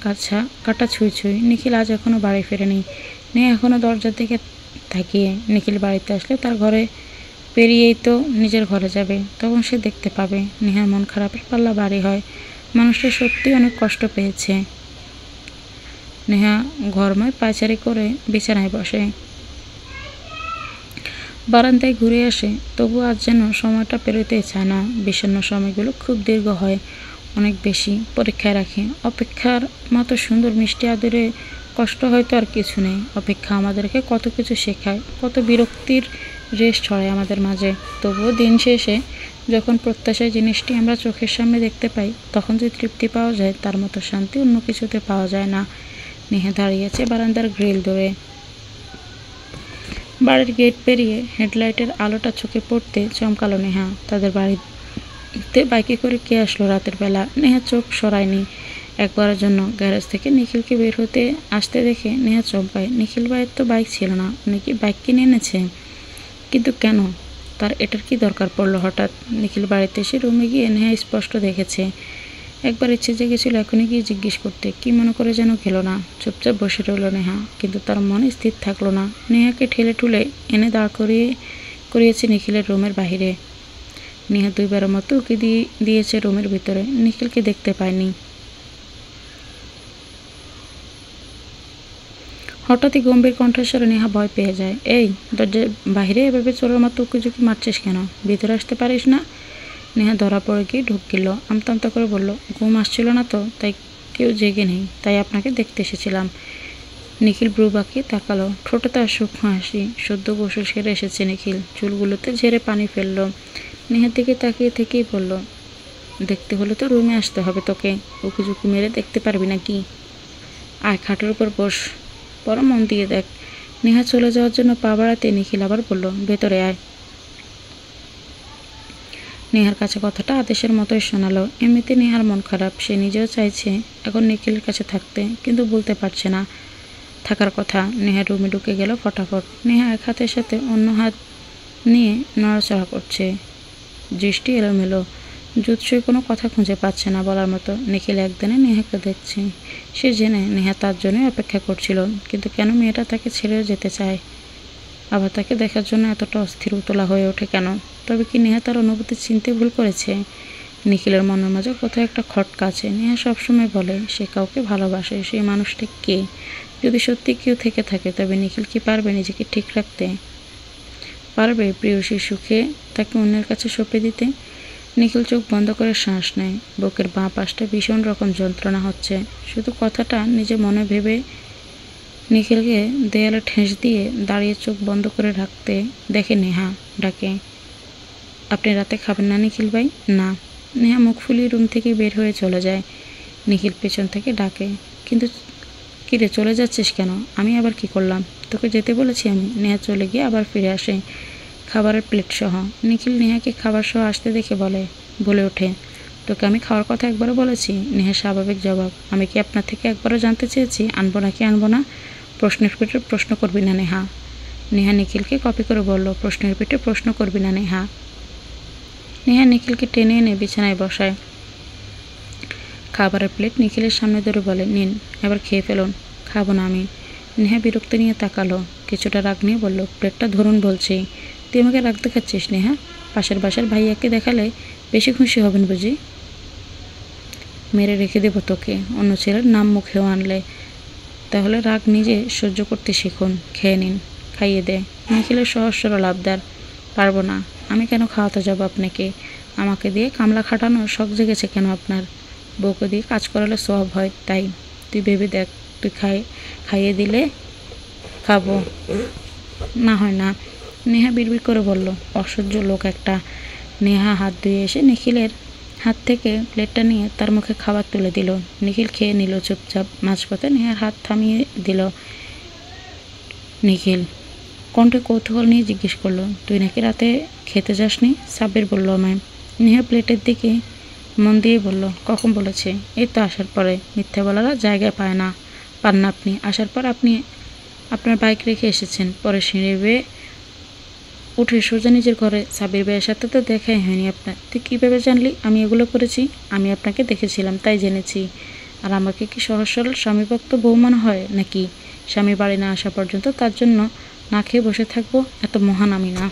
কাটা ছুঁই ছুঁই। নিখিল আজ এখনও বাড়ি ফেরেনি। নেহা এখনও দরজার দিকে তাকিয়ে। নিখিল বাড়িতে আসলে তার ঘরে পেরিয়েই তো নিজের ঘরে যাবে, তখন সে দেখতে পাবে নেহার মন খারাপের পাল্লা ভারী হয়। মানুষটা সত্যি অনেক কষ্ট পেয়েছে। নেহা ঘরময় পায়চারি করে বিছানায় বসে, বারান্দায় ঘুরে আসে, তবু আজ যেন সময়টা পেরোতেই চায় না। বিষণ্ণ সময়গুলো খুব দীর্ঘ হয়, অনেক বেশি পরীক্ষায় রাখে। অপেক্ষার মতো সুন্দর মিষ্টি আদরে কষ্ট হয়তো আর কিছু নেই। অপেক্ষা আমাদেরকে কত কিছু শেখায়, কত বিরক্তির রেশ ছড়ায় আমাদের মাঝে। তবুও দিন শেষে যখন প্রত্যাশায় জিনিসটি আমরা চোখের সামনে দেখতে পাই, তখন যে তৃপ্তি পাওয়া যায় তার মতো শান্তি অন্য কিছুতে পাওয়া যায় না। নেহা দাঁড়িয়েছে বারান্দার গ্রিল ধরে। বাড়ির গেট পেরিয়ে হেডলাইটের আলোটা চোখে পড়তে চমকালো নেহা। তাদের বাড়িতে বাইকে করে কে আসলো রাতের বেলা? নেহা চোখ সরায়নি একবারের জন্য। গ্যারেজ থেকে নিখিলকে বের হতে আসতে দেখে নেহা চমকায়। নিখিল ভাইয়ের তো বাইক ছিল না, উনি কি বাইক কিনে এনেছে? কিন্তু কেন? তার এটার কি দরকার পড়লো হঠাৎ? নিখিল বাড়িতে এসে রুমে গিয়ে নেহা স্পষ্ট দেখেছে। একবার ইচ্ছে জেগেছিল এখনই গিয়ে জিজ্ঞেস করতে, কি মনে করে যেন গেল না। চুপচাপ বসে রইল নেহা, কিন্তু তার মনে স্থির থাকলো না। নেহাকে ঠেলে ঠুলে এনে দাঁড় করিয়েছে নিখিলের রুমের বাহিরে। নেহা 2বারের মতো উকি দিয়েছে রুমের ভিতরে, নিখিলকে দেখতে পায়নি। হঠাৎই গম্ভীর কণ্ঠস্বরে নেহা ভয় পেয়ে যায়। এই, দরজার বাহিরে এভাবে চোরের মতো উকিঝুঁকি মারছিস কেন? ভিতরে আসতে পারিস না? নেহা ধরা পড়ে গিয়ে ঢুকিল। আমতা করে বলল, ঘুম আসছিল না তো, তাই কেউ জেগে নেই, তাই আপনাকে দেখতে এসেছিলাম। নিখিল ব্রু বাঁকিয়ে তাকালো, ঠোঁটে তার সূক্ষ্ম হাসি। সদ্য গোসল সেরে এসেছে নিখিল, চুলগুলোতে ঝেড়ে পানি ফেলল। নেহার দিকে তাকিয়ে থেকেই বলল, দেখতে হলে তো রুমে আসতে হবে তোকে, উকিঝুঁকি মেরে দেখতে পারবি নাকি? আয় খাটের উপর বস, বড় মন দিয়ে দেখ। নেহা চলে যাওয়ার জন্য পা বাড়াতে নিখিল আবার বলল, ভেতরে আয়। নেহার কাছে কথাটা আদেশের মতোই শোনালো। এমনিতে নেহার মন খারাপ, সে নিজেও চাইছে এখন নিখিলের কাছে থাকতে, কিন্তু বলতে পারছে না থাকার কথা। নেহা রুমে ঢুকে গেল ফটাফট। নেহা এক হাতের সাথে অন্য হাত নিয়ে নড়াচড়া করছে, দৃষ্টি এলোমেলো, জুৎসই কোনো কথা খুঁজে পাচ্ছে না বলার মতো। নিখিল একদিনে নেহাকে দেখছে, সে জেনে নেহা তার জন্যই অপেক্ষা করছিল, কিন্তু কেন মেয়েটা তাকে ছেড়েও যেতে চায়? আবার তাকে দেখার জন্য এতটা অস্থির উতলা হয়ে ওঠে কেন? তবে কি নেহা তার অনুভূতি চিনতে ভুল করেছে? নিখিলের মনের মাঝে কোথাও একটা খটকা আছে। নেহা সবসময় বলে সে কাউকে ভালোবাসে, সেই মানুষটা কে? যদি সত্যি কেউ থেকে থাকে, তবে নিখিল কি পারবে নিজেকে ঠিক রাখতে? পারবে প্রিয়সীর সুখে তাকে অন্যের কাছে সঁপে দিতে? নিখিল চোখ বন্ধ করে শ্বাস নেয়। বুকের বাঁ পাশটা ভীষণ রকম যন্ত্রণা হচ্ছে। শুধু কথাটা নিজে মনে ভেবে নিখিলকে দেয়ালে ঠেস দিয়ে দাঁড়িয়ে চোখ বন্ধ করে রাখতে দেখে নেহা ডাকে, আপনি রাতে খাবেন না নিখিল ভাই? না। নেহা মুখ ফুলিয়ে রুম থেকে বের হয়ে চলে যায়। নিখিল পেছন থেকে ডাকে, কিন্তু কিরে চলে যাচ্ছিস কেন? আমি আবার কি করলাম? তোকে যেতে বলেছি আমি। নেহা চলে গিয়ে আবার ফিরে আসে খাবারের প্লেট সহ। নিখিল নেহাকে খাবার সহ আসতে দেখে বলে ওঠে, তোকে আমি খাওয়ার কথা একবারও বলেছি? নেহার স্বাভাবিক জবাব, আমি কি আপনার থেকে একবারও জানতে চেয়েছি আনবো নাকি আনবো না? প্রশ্নের পিঠে প্রশ্ন করবি না নেহা। নেহা নিখিলকে কপি করে বলল, প্রশ্নের পিঠে প্রশ্ন করবি না নেহা। নেহা নিখিলকে টেনে এনে বিছানায় বসায়। খাবারের প্লেট নিখিলের সামনে ধরে বলে, নিন এবার খেয়ে ফেলুন। খাবো না আমি। নেহা বিরক্তি নিয়ে তাকালো, কিছুটা রাগ নিয়ে বলল, প্লেটটা ধরুন বলছি। তুই আমাকে রাগ দেখাচ্ছিস নেহা? পাশের বাসার ভাইয়াকে দেখালে বেশি খুশি হবেন বুঝি? মেরে রেখে দেবো তোকে অন্য ছেলের নাম মুখেও আনলে। তাহলে রাগ নিজে সহ্য করতে শিখুন। খেয়ে নিন। খাইয়ে দে। নিখিলের সহজ সরল আবদার, পারবো না। আমি কেন খাওয়াতে যাবো আপনাকে? আমাকে দিয়ে কামলা খাটানোর শখ জেগেছে কেন আপনার? বউকে দিয়ে কাজ করালে সওয়াব হয় তাই। তুই ভেবে দেখ, তুই খাইয়ে দিলে খাবো, না হয় না। নেহা বিড়বিড় করে বলল, অসহ্য লোক একটা। নেহা হাত ধুয়ে এসে নিখিলের হাত থেকে প্লেটটা নিয়ে তার মুখে খাবার তুলে দিল। নিখিল খেয়ে নিল চুপচাপ। মাঝপথে নেহার হাত থামিয়ে দিল। নিখিল কণ্ঠে কৌতূহল নিয়ে জিজ্ঞেস করলো, তুই নাকি রাতে খেতে যাসনি? সাব্বির বলল আমায়। নেহা প্লেটের দিকে মন দিয়ে বলল, কখন বলেছে? এই তো আসার পরে। মিথ্যা বলার জায়গায় পান না আপনি। আসার পর আপনি আপনার বাইক রেখে এসেছেন, পরে সিঁড়ি বেয়ে উঠে সোজা নিজের ঘরে। সাব্বির ভাইয়ের সাথে তো দেখাই হয়নি আপনার। তুই কীভাবে জানলি আমি এগুলো করেছি? আমি আপনাকে দেখেছিলাম তাই জেনেছি। আর আমাকে কি সহজ সরল স্বামীভক্ত বউ মনে হয় নাকি? স্বামী বাড়ি না আসা পর্যন্ত তার জন্য না খেয়ে বসে থাকবো? এত মহান আমি না।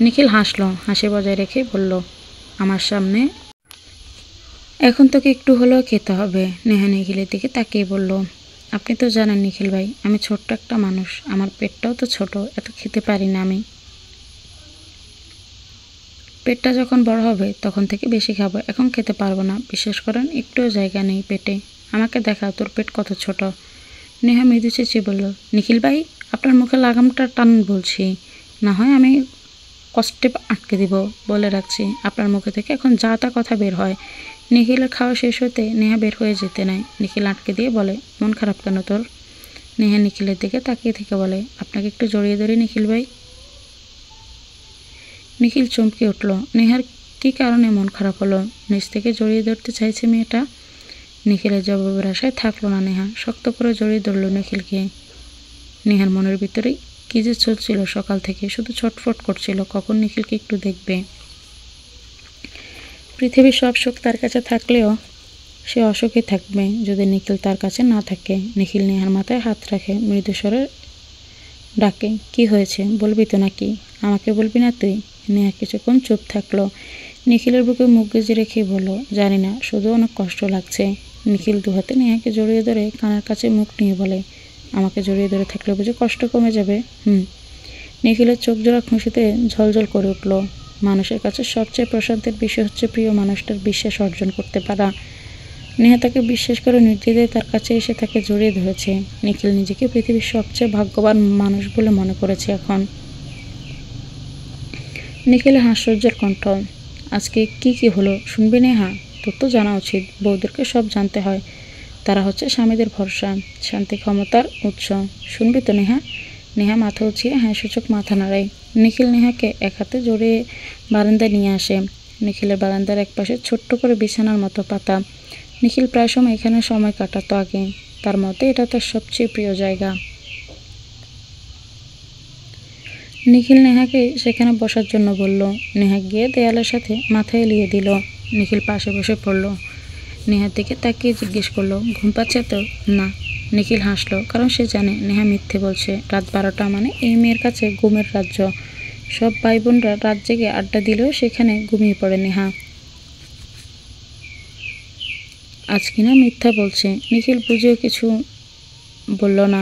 নিখিল হাসলো, হাসি বজায় রেখে বলল, আমার সামনে এখন তোকে একটু হলেও খেতে হবে। নেহা নিখিলের দিকে তাকিয়ে বলল, আপনি তো জানেন নিখিল ভাই, আমি ছোট্ট একটা মানুষ। আমার পেটটাও তো ছোট, এত খেতে পারি না আমি। পেটটা যখন বড় হবে তখন থেকে বেশি খাবো, এখন খেতে পারবো না। বিশ্বাস করেন একটুও জায়গা নেই পেটে। আমাকে দেখা তোর পেট কত ছোট। নেহা মৃদু চেঁচিয়ে বলল, নিখিল ভাই আপনার মুখে লাগামটা টান বলছি, না হয় আমি কষ্টে আটকে দিব। বলে রাখছি আপনার মুখে থেকে এখন যা তা কথা বের হয়। নিখিলের খাওয়া শেষ হতে নেহা বের হয়ে যেতে নেয়। নিখিল আটকে দিয়ে বলে, মন খারাপ কেন তোর? নেহা নিখিলের দিকে তাকিয়ে থেকে বলে, আপনাকে একটু জড়িয়ে ধরি নিখিল ভাই। নিখিল চমকে উঠল। নেহার কী কারণে মন খারাপ হলো? নিজ থেকে জড়িয়ে ধরতে চাইছে মেয়েটা। নিখিলের জবাবের আশায় থাকলো না নেহা, শক্ত করে জড়িয়ে ধরল নিখিলকে। নেহার মনের ভিতরেই কী যে চলছিল সকাল থেকে, শুধু ছটফট করছিল কখন নিখিলকে একটু দেখবে। পৃথিবীর সব সুখ তার কাছে থাকলেও সে অসুখে থাকবে যদি নিখিল তার কাছে না থাকে। নিখিল নেহার মাথায় হাত রাখে, মৃদুস্বরে ডাকে, কি হয়েছে বলবি তো নাকি? আমাকে বলবি না তুই? নেহা কিছুক্ষণ চুপ থাকলো। নিখিলের বুকে মুখ গুজে রেখে বলল, জানি না, শুধু অনেক কষ্ট লাগছে। নিখিল দুহাতে নেহাকে জড়িয়ে ধরে কানের কাছে মুখ নিয়ে বলে, আমাকে জড়িয়ে ধরে থাকলে বুঝি কষ্ট কমে যাবে? নিখিলের চোখ জোড়া খুশিতে ঝলঝল করে উঠল। মানুষের কাছে সবচেয়ে প্রশান্তির বিষয় হচ্ছে প্রিয় মানুষটার বিশ্বাস অর্জন করতে পারা। নেহা তাকে বিশ্বাস করে নির্দ্বিধায় তার কাছে এসে তাকে জড়িয়ে ধরেছে। নিখিল নিজেকে পৃথিবীর সবচেয়ে ভাগ্যবান মানুষ বলে মনে করেছে এখন। নিখিলের হাস্যোজ্জ্বল কণ্ঠ, আজকে কি হলো শুনবি নেহা? তোর তো জানা উচিত, বউদেরকে সব জানতে হয়। তারা হচ্ছে স্বামীদের ভরসা, শান্তি ক্ষমতার উৎস। শুনবি তো নেহা? নেহা মাথা উঁচিয়ে হ্যাঁ সূচক মাথা নাড়ায়। নিখিল নেহাকে এক হাতে জড়িয়ে বারান্দায় নিয়ে আসে। নিখিলের বারান্দার একপাশে ছোট্ট করে বিছানার মতো পাতা। নিখিল প্রায় সময় এখানে সময় কাটাতো আগে, তার মতে এটা তার সবচেয়ে প্রিয় জায়গা। নিখিল নেহাকে সেখানে বসার জন্য বলল। নেহা গিয়ে দেয়ালের সাথে মাথা এলিয়ে দিল। নিখিল পাশে বসে পড়ল। নেহার দিকে তাকিয়ে জিজ্ঞেস করলো, ঘুম পাচ্ছে তো? না। নিখিল হাসলো, কারণ সে জানে নেহা মিথ্যে বলছে। রাত 12টা মানে এই মেয়ের কাছে ঘুমের রাজ্য। সব ভাই বোনরা রাত জেগে আড্ডা দিলেও সেখানে ঘুমিয়ে পড়ে নেহা। আজ কিনা মিথ্যা বলছে। নিখিল বুঝেও কিছু বলল না।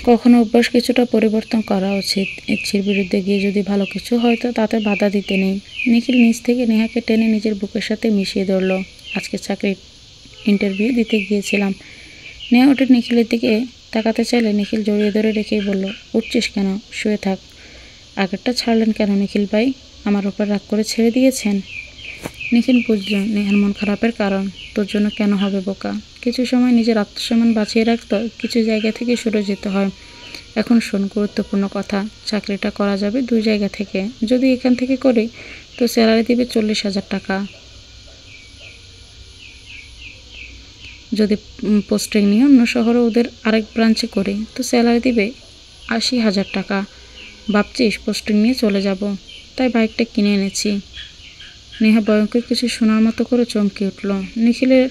কখনো অভ্যাস কিছুটা পরিবর্তন করা উচিত। ইচ্ছের বিরুদ্ধে গিয়ে যদি ভালো কিছু হয় তো তাতে বাধা দিতে নেই। নিখিল নিজ থেকে নেহাকে টেনে নিজের বুকের সাথে মিশিয়ে ধরল। আজকে চাকরির ইন্টারভিউ দিতে গিয়েছিলাম। নেহা উঠে নিখিলের দিকে তাকাতে চাইলে নিখিল জড়িয়ে ধরে রেখেই বলল, উঠছিস কেন? শুয়ে থাক। আগেরটা ছাড়লেন কেন নিখিল ভাই? আমার ওপর রাগ করে ছেড়ে দিয়েছেন? নিখিল বুঝল নেহার মন খারাপের কারণ। তোর জন্য কেন হবে বোকা? কিছু সময় নিজের আত্মসম্মান বাঁচিয়ে রাখতে কিছু জায়গা থেকে সরে যেতে হয়। এখন শোন গুরুত্বপূর্ণ কথা, চাকরিটা করা যাবে 2 জায়গা থেকে। যদি এখান থেকে করি তো স্যালারি দিবে 40,000 টাকা। যদি পোস্টিং নিয়ে অন্য শহরে ওদের আরেক ব্রাঞ্চে করি তো স্যালারি দিবে 80,000 টাকা। ভাবছিস পোস্টিং নিয়ে চলে যাব? তাই বাইকটা কিনে এনেছি। নেহা ভয়ঙ্কর কিছু শোনার মতো করে চমকে উঠল। নিখিলের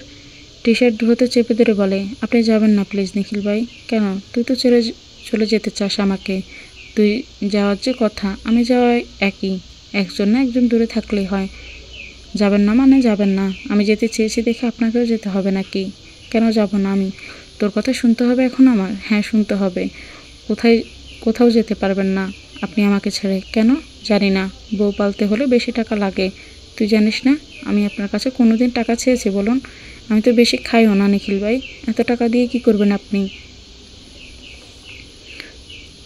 টি শার্ট ধুতে চেপে ধরে বলে, আপনি যাবেন না প্লিজ নিখিল ভাই। কেন? তুই তো চলে যেতে চাস আমাকে। তুই যাওয়ার যে কথা, আমি যাওয়াই একই। একজন না একজন দূরে থাকলেই হয়। যাবেন না মানে যাবেন না। আমি যেতে চেয়েছি দেখে আপনাকেও যেতে হবে নাকি? কেন যাব না আমি? তোর কথা শুনতে হবে এখন আমার? হ্যাঁ শুনতে হবে। কোথাও যেতে পারবেন না আপনি আমাকে ছেড়ে। কেন? জানি না। বউ পালতে হলে বেশি টাকা লাগে। তুই জানিস না আমি আপনার কাছে কোনোদিন টাকা চেয়েছি বলুন? আমি তো বেশি খাইও না নিখিল ভাই। এত টাকা দিয়ে কি করবেন আপনি?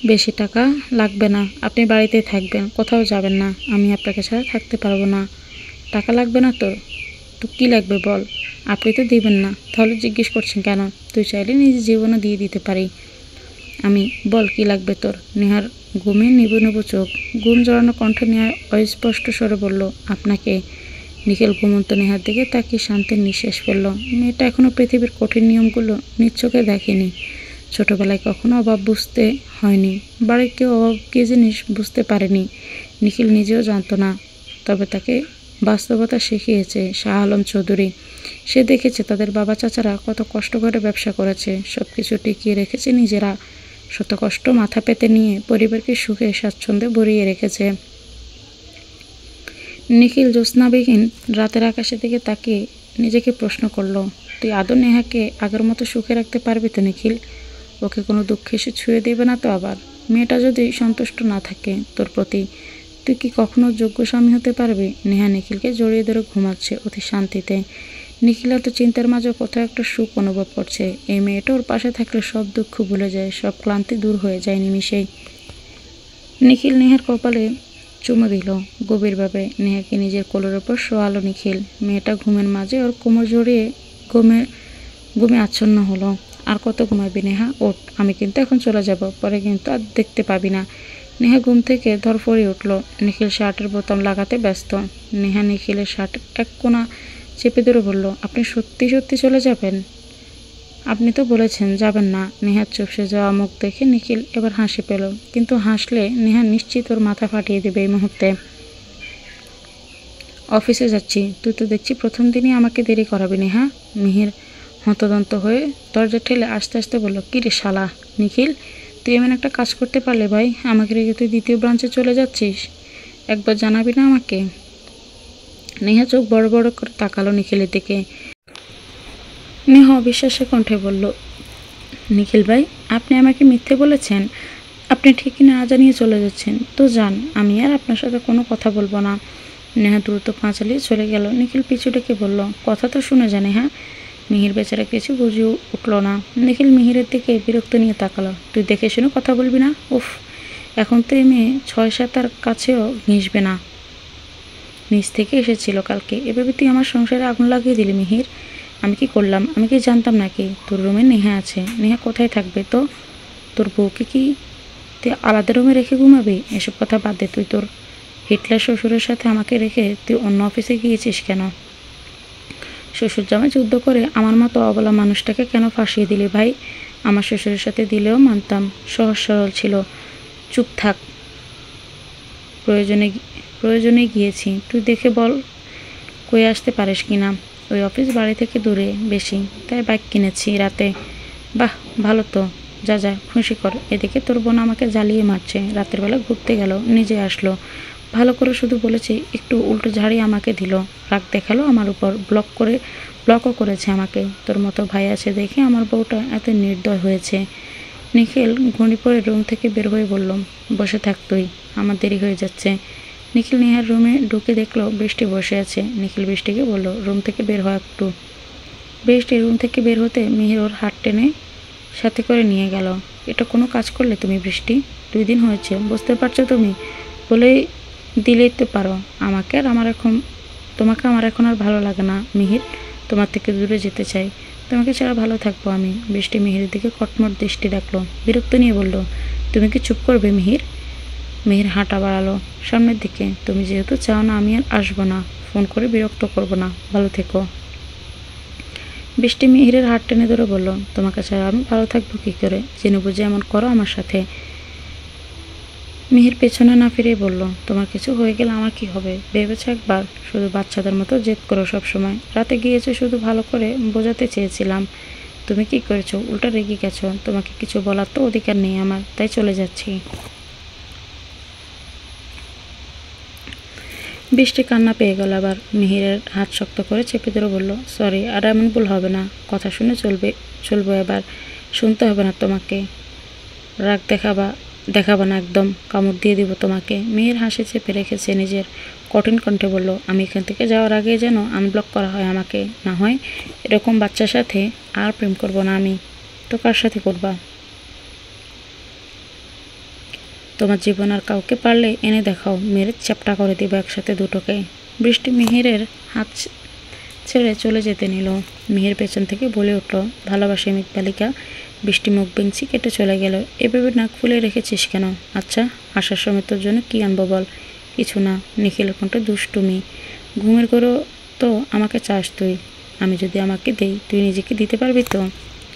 বেশি টাকা লাগবে না। আপনি বাড়িতেই থাকবেন, কোথাও যাবেন না। আমি আপনাকে ছাড়া থাকতে পারবো না। টাকা লাগবে না তোর? তো কী লাগবে বল? আপনি তো দিবেন না, তাহলে জিজ্ঞেস করছেন কেন? তুই চাইলে নিজের জীবনও দিয়ে দিতে পারি আমি। বল কী লাগবে তোর? নেহার ঘুমে নিবু নিবু চোখ, ঘুম জড়ানো কণ্ঠে নেহার অস্পষ্ট স্বরে বলল, আপনাকে। নিখিল ঘুমন্ত নেহার দিকে তাকিয়ে শান্তির নিঃশ্বাস ফেলল। মেয়েটা এখনও পৃথিবীর কঠিন নিয়মগুলো নিজ চোখে দেখেনি। ছোটবেলায় কখনো অভাব বুঝতে হয়নি। বাড়ির কেউ অভাব কী জিনিস বুঝতে পারেনি। নিখিল নিজেও জানতো না, তবে তাকে বাস্তবতা শিখিয়েছে শাহ আলম চৌধুরী। সে দেখেছে তাদের বাবা চাচারা কত কষ্ট করে ব্যবসা করেছে, সব কিছু টিকিয়ে রেখেছে নিজেরা। শত কষ্ট মাথা পেতে নিয়ে পরিবারকে সুখে স্বাচ্ছন্দ্যে ভরিয়ে রেখেছে। নিখিল জ্যোৎস্নাবিহীন রাতের আকাশের দিকে তাকিয়ে নিজেকে প্রশ্ন করল, তুই আদৌ নেহাকে আগের মতো সুখে রাখতে পারবি তো নিখিল? ওকে কোনো দুঃখে এসে ছুঁয়ে দেবে না তো আবার? মেয়েটা যদি সন্তুষ্ট না থাকে তোর প্রতি, তুই কি কখনো যোগ্য স্বামী হতে পারবি? নেহা নিখিলকে জড়িয়ে ধরে ঘুমাচ্ছে অতি শান্তিতে। নিখিল এত চিন্তার মাঝে কোথাও একটা সুখ অনুভব করছে। এই মেয়েটা ওর পাশে থাকলে সব দুঃখ ভুলে যায়, সব ক্লান্তি দূর হয়ে যায় নিমিষেই। নিখিল নেহার কপালে চুমু দিল গভীরভাবে। নেহাকে নিজের কোলের ওপর শোয়ালো নিখিল। মেয়েটা ঘুমের মাঝে ওর কোমর জড়িয়ে ঘুমে আচ্ছন্ন হলো। আর কত ঘুমাবি নেহা? ওঠ, আমি কিন্তু এখন চলে যাব, পরে কিন্তু আর দেখতে পাবি না। নেহা ঘুম থেকে ধরফড়িয়ে উঠল। নিখিল শার্টের বোতাম লাগাতে ব্যস্ত। নেহা নিখিলের শার্টের এক কোণা চেপে ধরে বলল, আপনি সত্যি সত্যি চলে যাবেন? আপনি তো বলেছেন যাবেন না। নেহার চুপসে যাওয়া মুখ দেখে নিখিল এবার হাসি পেল, কিন্তু হাসলে নেহা নিশ্চিত ওর মাথা ফাটিয়ে দেবে এই মুহূর্তে। অফিসে যাচ্ছি। তুই তো দেখছি প্রথম দিনই আমাকে দেরি করাবি নেহা। মিহির হন্তদন্ত হয়ে দরজা ঠেলে আস্তে আস্তে বলল, কী রে শালা নিখিল, তুই এমন একটা কাজ করতে পারলে ভাই? আমাকে রেখে তুই দ্বিতীয় ব্রাঞ্চে চলে যাচ্ছিস? একবার জানাবি না আমাকে? নেহা চোখ বড় বড় করে তাকালো নিখিলের দিকে। নেহা অবিশ্বাসের কণ্ঠে বলল, নিখিল ভাই, আপনি আমাকে মিথ্যে বলেছেন? আপনি ঠিকই না জানিয়ে চলে যাচ্ছেন তো যান, আমি আর আপনার সাথে কোনো কথা বলবো না। নেহা দ্রুত পা চালিয়ে চলে গেল। নিখিল পিছু ডেকে বলল, কথা তো শুনে যা নেহা। মিহির বেচারা কিছু বুঝে উঠল না। নিখিল মিহিরের দিকে বিরক্ত নিয়ে তাকালো, তুই দেখে শুনে কথা বলবি না? উফ, এখন তো এই মেয়ে 6-7 কাছেও ঘেঁষবে না। নিজ থেকে এসেছিল কালকে, এভাবে তুই আমার সংসারে আগুন লাগিয়ে দিলি মিহির। আমি কি করলাম? আমি কি জানতাম নাকি তোর রুমে নেহা আছে? নেহা কোথায় থাকবে তো? তোর বউকে কি তুই আলাদা রুমে রেখে ঘুমাবি? এসব কথা বাদ দে। তুই তোর হিটলার শ্বশুরের সাথে আমাকে রেখে তুই অন্য অফিসে গিয়েছিস কেন? শ্বশুর জামাই যুদ্ধ করে আমার মতো অবলা মানুষটাকে কেন ফাঁসিয়ে দিলি ভাই? আমার শ্বশুরের সাথে দিলেও মানতাম, সহজ সরল ছিল। চুপ থাক। প্রয়োজনে গিয়েছি, তুই দেখে বল কই আসতে পারিস কি না। ওই অফিস বাড়ি থেকে দূরে বেশি, তাই বাইক কিনেছি রাতে। বাহ, ভালো তো, যা যা খুশি কর। এদিকে তোর বোন আমাকে জ্বালিয়ে মারছে। রাতের বেলা ঘুরতে গেল, নিজে আসলো, ভালো করে শুধু বলেছে একটু উল্টো ঝাড়ি আমাকে দিল, রাগ দেখালো আমার উপর, ব্লকও করেছে আমাকে। তোর মতো ভাই আছে দেখে আমার বউটা এত নির্দয় হয়েছে। নিখিল ঘড়ি পরে রুম থেকে বের হয়ে বলল, বসে থাক তুই, আমার দেরি হয়ে যাচ্ছে। নিখিল নেহার রুমে ঢুকে দেখলো বৃষ্টি বসে আছে। নিখিল বৃষ্টিকে বলল, রুম থেকে বের হওয়া একটু। বৃষ্টি রুম থেকে বের হতে মিহির ওর হাত টেনে সাথে করে নিয়ে গেল। এটা কোনো কাজ করলে তুমি বৃষ্টি? 2 দিন হয়েছে, বুঝতে পারছো তুমি? বলেই দিলেই তো পারো আমাকে, আর তোমাকে আমার এখন আর ভালো লাগে না মিহির, তোমার থেকে দূরে যেতে চাই, তোমাকে ছাড়া ভালো থাকবো আমি। বৃষ্টি মিহিরের দিকে কটমট দৃষ্টি রাখলো, বিরক্ত নিয়ে বলল, তুমি কি চুপ করবে মিহির? মিহির হাঁটা বাড়ালো সামনের দিকে। তুমি যেহেতু চাও না আমি আর আসবো না, ফোন করে বিরক্ত করবো না, ভালো থেকো। বৃষ্টি মিহিরের হাত টেনে ধরে বলল, তোমাকে ছাড়া আমি ভালো থাকবো কী করে? জেনে বুঝে এমন করো আমার সাথে? মিহির পেছনে না ফিরে বলল, তোমার কিছু হয়ে গেলে আমার কি হবে ভেবেছো একবার? শুধু বাচ্চাদের মতো জেদ করো সবসময়। রাতে গিয়েছো শুধু ভালো করে বোঝাতে চেয়েছিলাম, তুমি কি করেছো? উল্টা রেগে গেছো। তোমাকে কিছু বলার তো অধিকার নেই আমার, তাই চলে যাচ্ছি। বৃষ্টি কান্না পেয়ে গেল আবার। মিহিরের হাত শক্ত করে চেপে ধরে বলল, সরি, আর এমন ভুল হবে না, কথা শুনে চলবো এবার, শুনতে হবে না তোমাকে। রাগ দেখাবা না একদম, কামড় দিয়ে দিব তোমাকে। মেয়ের হাসি চেপে রেখেছে নিজের, কঠিন কণ্ঠে বলল, আমি এখান থেকে যাওয়ার আগে যেন আনব্লক করা হয় আমাকে, না হয় এরকম বাচ্চার সাথে আর প্রেম করব না আমি। তো কার সাথে করবা? তোমার জীবন আর কাউকে পারলে এনে দেখাও, মেরে চ্যাপটা করে দিব একসাথে দুটোকে। বৃষ্টি মিহিরের হাত ছেড়ে চলে যেতে নিল। মিহির পেছন থেকে বলে উঠল, ভালোবাসি মিক বালিকা। বৃষ্টি মুখ বেঞ্চি কেটে চলে গেল। এভাবে নাক ফুলে রেখেছিস কেন? আচ্ছা, আসার সময় তোর জন্য কি আনবো বল? কিছু না। নিখিলের কণ্ঠে দুষ্টুমি। ঘুমের ঘরও তো আমাকে চাস তুই, আমি যদি আমাকে দেই তুই নিজেকে দিতে পারবি তো?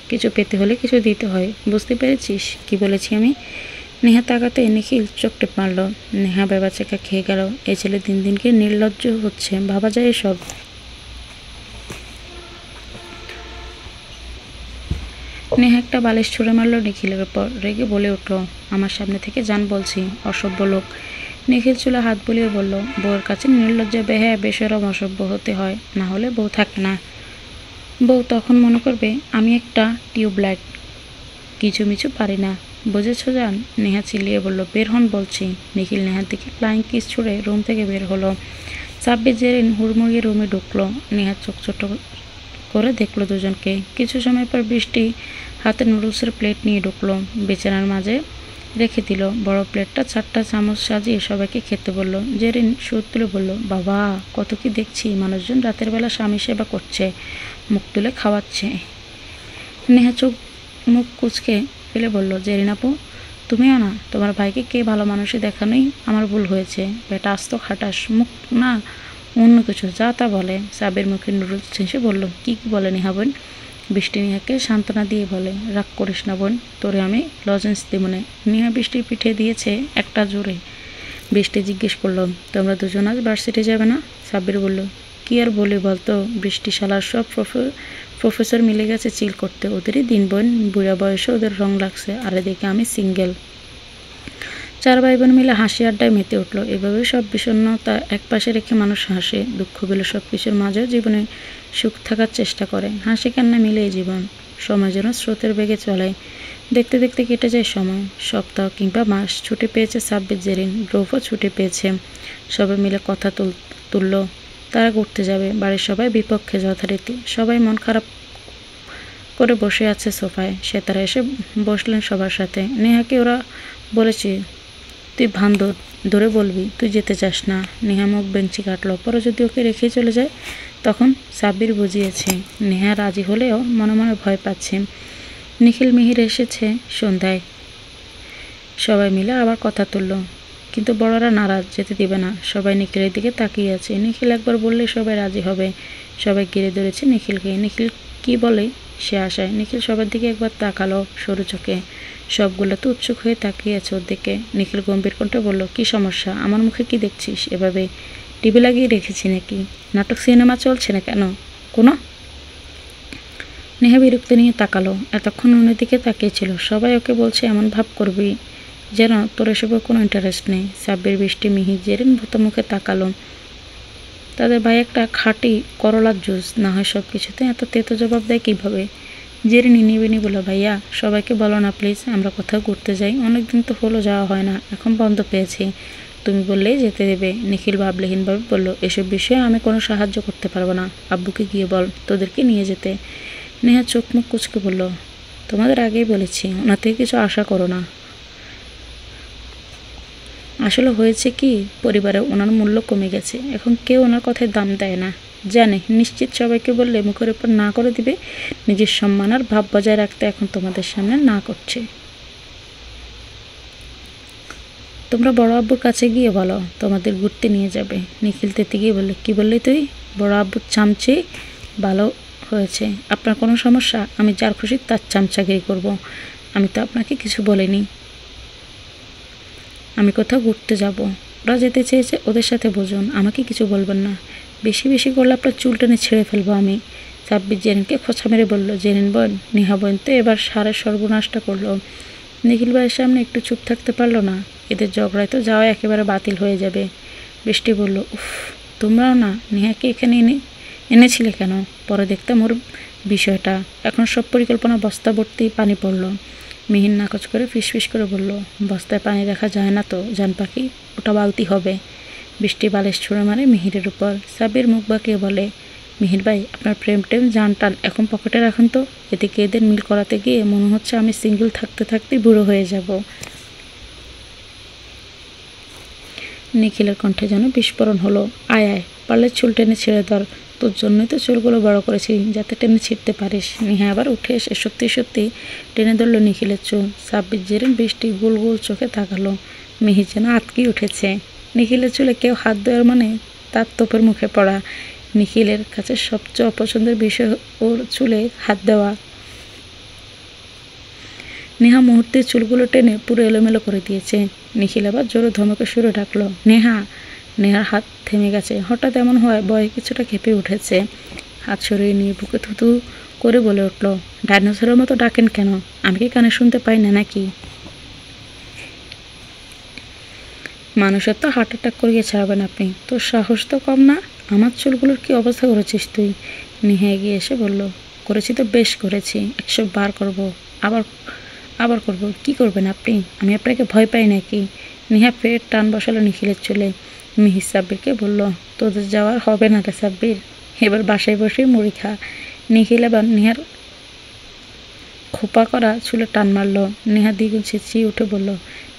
কিছু পেতে হলে কিছু দিতে হয়, বুঝতে পেরেছিস কি বলেছি আমি? নেহা তাকাতে নিখিল চোখ টেপ মারল। নেহা বেবাচেকা খেয়ে গেল। এ ছেলে দিন দিনকে নির্লজ্জ হচ্ছে, ভাবা যায় এসব? নেহা একটা বালিশ ছুঁড়ে মারল নিখিলের উপর, রেগে বলে উঠল, আমার সামনে থেকে যান বলছি, অসভ্য লোক। নিখিল চুলে হাত বুলিয়ে বলল, বউয়ের কাছে নির্লজ্জা বেহায়া বেশরম অসভ্য হতে হয়, না হলে বউ থাকে না। বউ তখন মনে করবে আমি একটা টিউবলাইট, কিছু মিছু পারি না, বুঝেছো জান? নেহা চিল্লিয়ে বলল, বের হন বলছি। নিখিল নেহার দিকে ফ্লাইং কিস ছুড়ে রুম থেকে বের হলো। সাব্বির জেরিন হুড়মুড়িয়ে রুমে ঢুকলো। নেহা চোখ ছোট করে দেখলো দুজনকে। কিছু সময় পর বৃষ্টি হাতে নুডলসের প্লেট নিয়ে ঢুকলো, বিছানার মাঝে রেখে দিল। বড় প্লেটটা 4টা চামচ সাজিয়ে সবাইকে খেতে বলল। জেরিন সুর তুলে বলল, বাবা কত কি দেখছি, মানুষজন রাতের বেলা স্বামী সেবা করছে, মুখ তুলে খাওয়াচ্ছে। নেহা চোখ মুখ কুচকে ফেলে বলল, জেরিন আপু তুমিও না, তোমার ভাইকে কে ভালো মানুষই দেখানোই আমার ভুল হয়েছে। বেটা আস্ত খাটাস, মুখ না অন্য কিছু যা তা বলে। সাবির মুখে নুডলস শেষে বলল, কি কি বলে নেহা বোন? বৃষ্টি নেহাকে সান্ত্বনা দিয়ে বলে, রাগ করিস না বোন, তোরে আমি লজেন্স দিমনে। নেহা বৃষ্টির পিঠে দিয়েছে একটা জোরে। বৃষ্টি জিজ্ঞেস করলো, তোমরা দুজন আজ ভার্সিটি যাবে না? সাব্বির বলল, কি আর বলি বলতো, বৃষ্টি শালার সব প্রফেসর মিলে গেছে চিল করতে, ওদেরই দিন বোন, বুড়া বয়সে ওদের রং লাগছে, আর এদিকে আমি সিঙ্গেল। 4 ভাই বোন মিলে হাসি আড্ডায় মেতে উঠলো। এভাবে সব বিষণ্ণতা এক পাশে রেখে মানুষ হাসে, দুঃখ পেলে সব কিছুর মাঝেও জীবনে সুখ থাকার চেষ্টা করে। হাসি কান্না মিলেই জীবন। সময় যেন স্রোতের বেগে চলে। দেখতে দেখতে কেটে যায় সময়। সপ্তাহ কিংবা মাস। ছুটি পেয়েছে সাব্বির, জেরিন, গ্রোভও ছুটি পেয়েছে। সবাই মিলে কথা তুলল, তারা ঘুরতে যাবে। বাড়ির সবাই বিপক্ষে যথারীতি। সবাই মন খারাপ করে বসে আছে সোফায়। সে তারা এসে বসলেন সবার সাথে। নেহাকে ওরা বলেছে, তুই ভান ধরে বলবি তুই যেতে চাস না। নেহা মুখ বেঞ্চি কাটলো। পরে যদি ওকে রেখেই চলে যায় তখন? সাব্বির বুঝিয়েছে। নেহা রাজি হলেও মনে মনে ভয় পাচ্ছে। নিখিল মিহির এসেছে সন্ধ্যায়। সবাই মিলে আবার কথা তুলল, কিন্তু বড়রা নারাজ, যেতে দিবে না। সবাই নিখিলের দিকে তাকিয়ে আছে। নিখিল একবার বললে সবাই রাজি হবে। সবাই ঘিরে ধরেছে নিখিলকে। নিখিল কি বলে সে আশায়। নিখিল সবার দিকে একবার তাকালো সরু চোখে। সবগুলো তো উৎসুক হয়ে তাকিয়ে আছে ওর দিকে। নিখিল গম্ভীর কণ্ঠে বলল, কি সমস্যা? আমার মুখে কি দেখছিস এভাবে? টিভি লাগিয়ে রেখেছি নাকি? নাটক সিনেমা চলছে না কেন কোনো? নেহা বিরক্তি নিয়ে তাকালো। এতক্ষণ ওনার দিকে তাকিয়েছিল। সবাই ওকে বলছে এমন ভাব করবি যেন তোর এসবের কোনো ইন্টারেস্ট নেই। সাব্বির, বৃষ্টি, মিহির, জেরিন ভূত মুখে তাকালো। তাদের ভাই একটা খাঁটি করলার জুস, না হয় সব কিছুতে এত তেতো জবাব দেয় কীভাবে? জেরিন ইনিবিনি বলল, ভাইয়া সবাইকে বলো না প্লিজ, আমরা কোথাও ঘুরতে যাই, অনেকদিন তো হলো যাওয়া হয় না, এখন বন্ধ পেয়েছি, তুমি বললেই যেতে দেবে। নিখিল ভাবলেহীনভাবে বলল, এসব বিষয়ে আমি কোনো সাহায্য করতে পারবো না, আব্বুকে গিয়ে বল তোদেরকে নিয়ে যেতে। নেহা চোখ মুখ কুচকে বলল, তোমাদের আগেই বলেছি ওনার থেকে কিছু আশা করো না। আসলে হয়েছে কি, পরিবারে ওনার মূল্য কমে গেছে, এখন কেউ ওনার কথায় দাম দেয় না, জানে নিশ্চিত সবাইকে বললে মুখের উপর না করে দিবে, নিজের সম্মান আর ভাব বজায় রাখতে এখন তোমাদের সামনে না করছে। তোমরা বড় আব্বুর কাছে গিয়ে বলো তোমাদের ঘুরতে নিয়ে যাবে। নিখিল তেতে গিয়ে বললে, কি বললি তুই? বড় আব্বুর চামচে ভালো হয়েছে, আপনার কোনো সমস্যা? আমি যার খুশি তার চামচাগিরি করব, আমি তো আপনাকে কিছু বলিনি। আমি কোথাও ঘুরতে যাব, ওরা যেতে চেয়েছে ওদের সাথে বুঝুন, আমাকে কিছু বলবেন না, বেশি বেশি করলে আপনার চুল টেনে ছেড়ে ফেলবো আমি। সাব্বির জেরিনকে খোঁচা মেরে বলল, জেরিন বোন, নেহা বোন তো এবার সারের সর্বনাশটা করলো। নিখিল ভাইয়ের সামনে একটু চুপ থাকতে পারলো না, এদের ঝগড়ায় তো যাওয়া একেবারে বাতিল হয়ে যাবে। বৃষ্টি বলল, উফ, তোমরাও না নেহাকে এখানে এনেছিলে কেন? পরে দেখতাম ওর বিষয়টা, এখন সব পরিকল্পনা বস্তা ভর্তি পানি পড়ল। মিহির নাকচ করে ফিসফিস করে বলল, বস্তায় পানি রাখা যায় না তো জান পাখি, ওটা বালতি হবে। বৃষ্টি বালিশ ছুঁড়ে মারে মিহিরের উপর। সাব্বির মুখ বাঁকিয়ে বলে, মিহির ভাই আপনার প্রেম টেম জান টান এখন পকেটে রাখুন তো, এদিকে এদের মিল করাতে গিয়ে মনে হচ্ছে আমি সিঙ্গেল থাকতে থাকতে বুড়ো হয়ে যাব। নিখিলের কণ্ঠে যেন বিস্ফোরণ হলো, আয় আয়, পারলে চুল টেনে ছেড়ে ধর, তোর জন্যই তো চুলগুলো বড় করেছি যাতে টেনে ছিঁড়তে পারিস। নেহা আবার উঠে এসে সত্যি সত্যি টেনে ধরলো নিখিলের চুল। সাব্বির জেরিন বৃষ্টি গোল গোল চোখে তাকালো, মিহির যেন আটকে উঠেছে। নিখিলের চুলে কেউ হাত দেওয়ার মানে তার তোপের মুখে পড়া। নিখিলের কাছে সবচেয়ে অপছন্দের বিষয় ওর চুলে হাত দেওয়া। নেহা মুহূর্তে চুলগুলো টেনে পুরো এলোমেলো করে দিয়েছে। নিখিল আবার জোরে ধমকে সুরে ডাকলো, নেহা। নেহার হাত থেমে গেছে, হঠাৎ এমন হয় ভয়ে কিছুটা কেঁপে উঠেছে। হাত সরিয়ে নিয়ে বুকে থুতু করে বলে উঠল, ডাইনোসরের মতো ডাকেন কেন? আমি কি কানে শুনতে পাই না নাকি? মানুষের তো হার্ট অ্যাটাক করিয়ে ছাড়বেন আপনি, তোর সাহস তো কম না। আমার চুলগুলোর কি অবস্থা করেছিস তুই? নেহা এগিয়ে এসে বলল, করেছি তো বেশ করেছি, 100 বার করবো, আবার আবার করব। কি করবেন আপনি? আমি আপনাকে ভয় পাই নাকি? নেহা ফের টান বসালো নিখিলের চুলে। মিহির সাব্বিরকে বলল, তোদের যাওয়ার হবে না রে সাব্বির, এবার বাসায় বসেই মুড়ি খা। নিখিল এবার নেহার খোপা করা চুলে টান মারল। নেহা দ্বিগুণ চেঁচিয়ে উঠে বলল,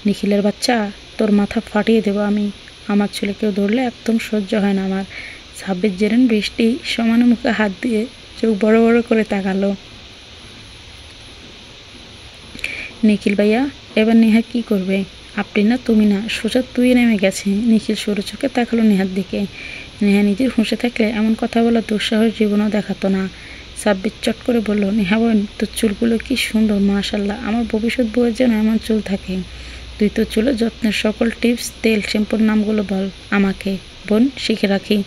নিখিলের বাচ্চা, তোর মাথা ফাটিয়ে দেবো আমি, আমার চুলে কেউ ধরলে একদম সহ্য হয় না আমার। সাব্বির জেরেন বৃষ্টি সমানে মুখে হাত দিয়ে চোখ বড় বড় করে তাকালো। নিখিল ভাইয়া, এবার নেহা কি করবে? আপনি না তুমি না, সোজা তুই নেমে গেছে। নিখিল সরু চোখে তাকালো নেহার দিকে। নেহা নিজের হুঁশে থাকলে এমন কথা বলা দুঃসাহস জীবনেও দেখাতো না। সাব্বির চট করে বলল, নেহা বোন, তোর চুলগুলো কি সুন্দর, মাশাল্লাহ, আমার ভবিষ্যৎ বউয়ের যেন এমন চুল থাকে। তুই তোর চুলের যত্নের সকল টিপস, তেল, শ্যাম্পুর নামগুলো বল আমাকে বোন, শিখে রাখি।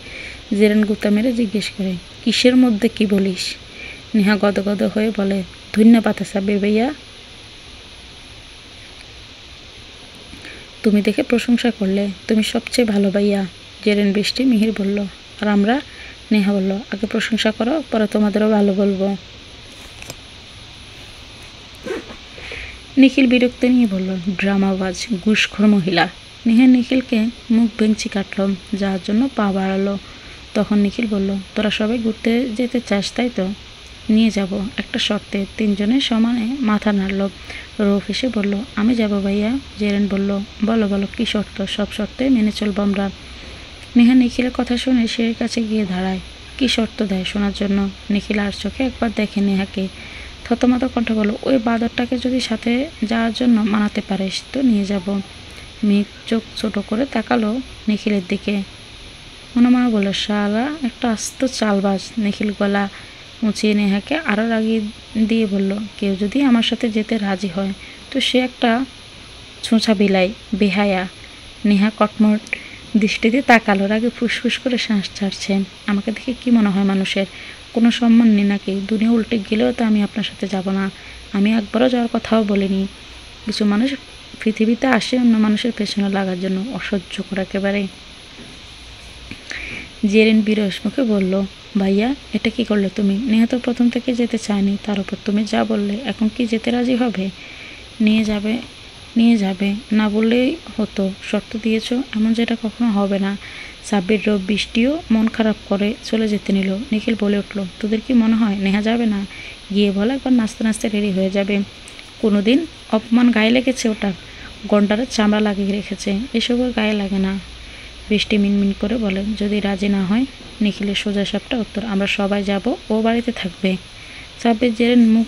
জেরেন গুতা মেরে জিজ্ঞেস করে, কিসের মধ্যে কি বলিস? নেহা গদগদ হয়ে বলে, ধন্যবাদ সাব্বির ভাইয়া, তুমি দেখে প্রশংসা করলে, তুমি সবচেয়ে ভালো ভাইয়া। জেরেন বৃষ্টি মিহির বলল, আর আমরা? নেহা বলল, আগে প্রশংসা করো, পরে তোমাদেরও ভালো বলবো। নিখিল বিরক্ত নিয়ে বলল, ড্রামাবাজ, ঘুষখোর মহিলা। নেহা নিখিলকে মুখ ভেঙচি কাটল, যাওয়ার জন্য পা বাড়ালো। তখন নিখিল বলল, তোরা সবাই ঘুরতে যেতে চাস তাই তো? নিয়ে যাব, একটা শর্তে। তিনজনে সমানে মাথা নাড়ল। রৌফ এসে বলল, আমি যাব ভাইয়া। জেরেন বলল, বলো বলো কি শর্ত? সব শর্তে মেনে চলবো আমরা। নেহা নিখিলের কথা শুনে সে কাছে গিয়ে দাঁড়ায়। কি শর্ত দেয় শোনার জন্য। নিখিল আর চোখে একবার দেখে নেহাকে, থতমত কণ্ঠে বলল, ওই বাদরটাকে যদি সাথে যাওয়ার জন্য মানাতে পারিস তো নিয়ে যাব। মেঘ চোখ ছোট করে তাকালো নিখিলের দিকে, মনে মনে বলল, শালা একটা আস্ত চালবাজ। নিখিল গলা মুছিয়ে নেহাকে আরও রাগিয়ে দিয়ে বলল, কেউ যদি আমার সাথে যেতে রাজি হয় তো সে একটা ছোঁচা বিলাই, বেহায়া। নেহা কটমট দৃষ্টিতে তাকালো, রাগে ফুসফুস করে শ্বাস ছাড়ছে। আমাকে দেখে কি মনে হয় মানুষের? কোনো সম্মান নেই নাকি? দুনিয়া উল্টে গেলেও তো আমি আপনার সাথে যাব না। আমি একবারও যাওয়ার কথাও বলিনি। কিছু মানুষ পৃথিবীতে আসে অন্য মানুষের পেছনে লাগার জন্য, অসহ্য করে একেবারে। জেরিন বিরস মুখে বলল, ভাইয়া এটা কি করলে তুমি? নেহা তো প্রথম থেকে যেতে চায়নি, তার উপর তুমি যা বললে, এখন কি যেতে রাজি হবে? নিয়ে যাবে নিয়ে যাবে না বললেই হতো, শর্ত দিয়েছো, এমন যেটা কখনো হবে না। সাব্বির রব বৃষ্টিও মন খারাপ করে চলে যেতে নিল। নিখিল বলে উঠল, তোদের কি মনে হয় নেহা যাবে না? গিয়ে বলে একবার নাচতে নাচতে রেডি হয়ে যাবে। কোনোদিন অপমান গায়ে লেগেছে ওটা? গন্ডারের চামড়া লাগিয়ে রেখেছে, এসব ওর গায়ে লাগে না। বৃষ্টি মিনমিন করে বলে, যদি রাজি না হয়? নিখিলের সোজা সাপটা উত্তর, আমরা সবাই যাব, ও বাড়িতে থাকবে। সাব্বির জেরেন মুখ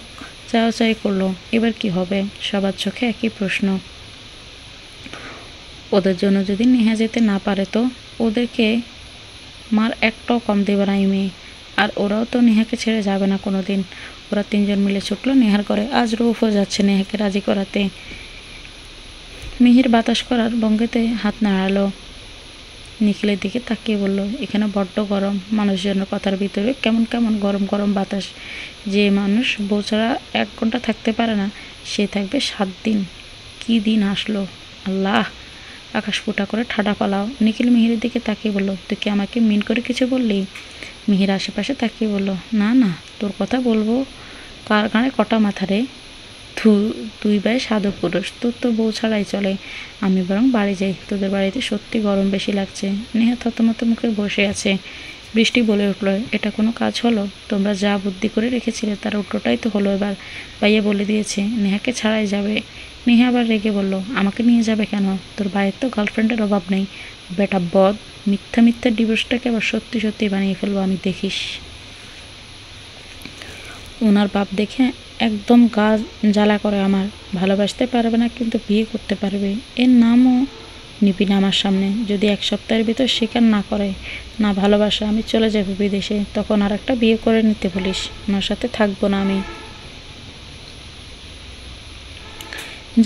চাওয়াচাই করলো, এবার কি হবে? সবার চোখে একই প্রশ্ন। ওদের জন্য যদি নেহা যেতে না পারে তো ওদেরকে মার একটাও কম দেবে না এই মেয়ে। আর ওরাও তো নেহাকে ছেড়ে যাবে না কোনো দিন। ওরা তিনজন মিলে ছুটলো নেহার করে। আজ রৌফও যাচ্ছে নেহাকে রাজি করাতে। মিহির বাতাস করার ভঙ্গিতে হাত নাড়ালো। নিখিলের দিকে তাকিয়ে বলল, এখানে বড্ড গরম। মানুষজনের কথার ভিতরে কেমন কেমন গরম গরম বাতাস। যে মানুষ বউ ছাড়া 1 ঘন্টা থাকতে পারে না, সে থাকবে 7 দিন। কি দিন আসলো আল্লাহ! আকাশ ফুটা করে ঠাডা পালাও। নিখিল মিহিরের দিকে তাকিয়ে বলল, তুই কি আমাকে মিন করে কিছু বললি? মিহির আশেপাশে তাকিয়ে বলল, না না, তোর কথা বলবো কার গানে কটা মাথা রে? তুই ভাই সাধু পুরুষ, তোর তো বউ ছাড়াই চলে। আমি বরং বাড়ি যাই, তোদের বাড়িতে সত্যি গরম বেশি লাগছে। নেহা থতমত মুখে বসে আছে। বৃষ্টি বলে উঠল, এটা কোনো কাজ হলো? তোমরা যা বুদ্ধি করে রেখেছিলে তার উল্টোটাই তো হলো এবার। ভাইয়া বলে দিয়েছে নেহাকে ছাড়াই যাবে। নেহা আবার রেগে বলল, আমাকে নিয়ে যাবে কেন? তোর ভাইয়ের তো গার্লফ্রেন্ডের অভাব নেই। বেটা বদ, মিথ্যা মিথ্যা ডিভোর্সটাকে আবার সত্যি সত্যি বানিয়ে ফেলবো আমি, দেখিস। ওনার বাপ দেখে একদম গা জ্বালা করে আমার। ভালোবাসতে পারবে না কিন্তু বিয়ে করতে পারবে, এর নামও নিবি না আমার সামনে। যদি 1 সপ্তাহের ভিতর স্বীকার না করে, না ভালোবাসা, আমি চলে যাব বিদেশে। তখন আর একটা বিয়ে করে নিতে বলিস, ওনার সাথে থাকবো না আমি।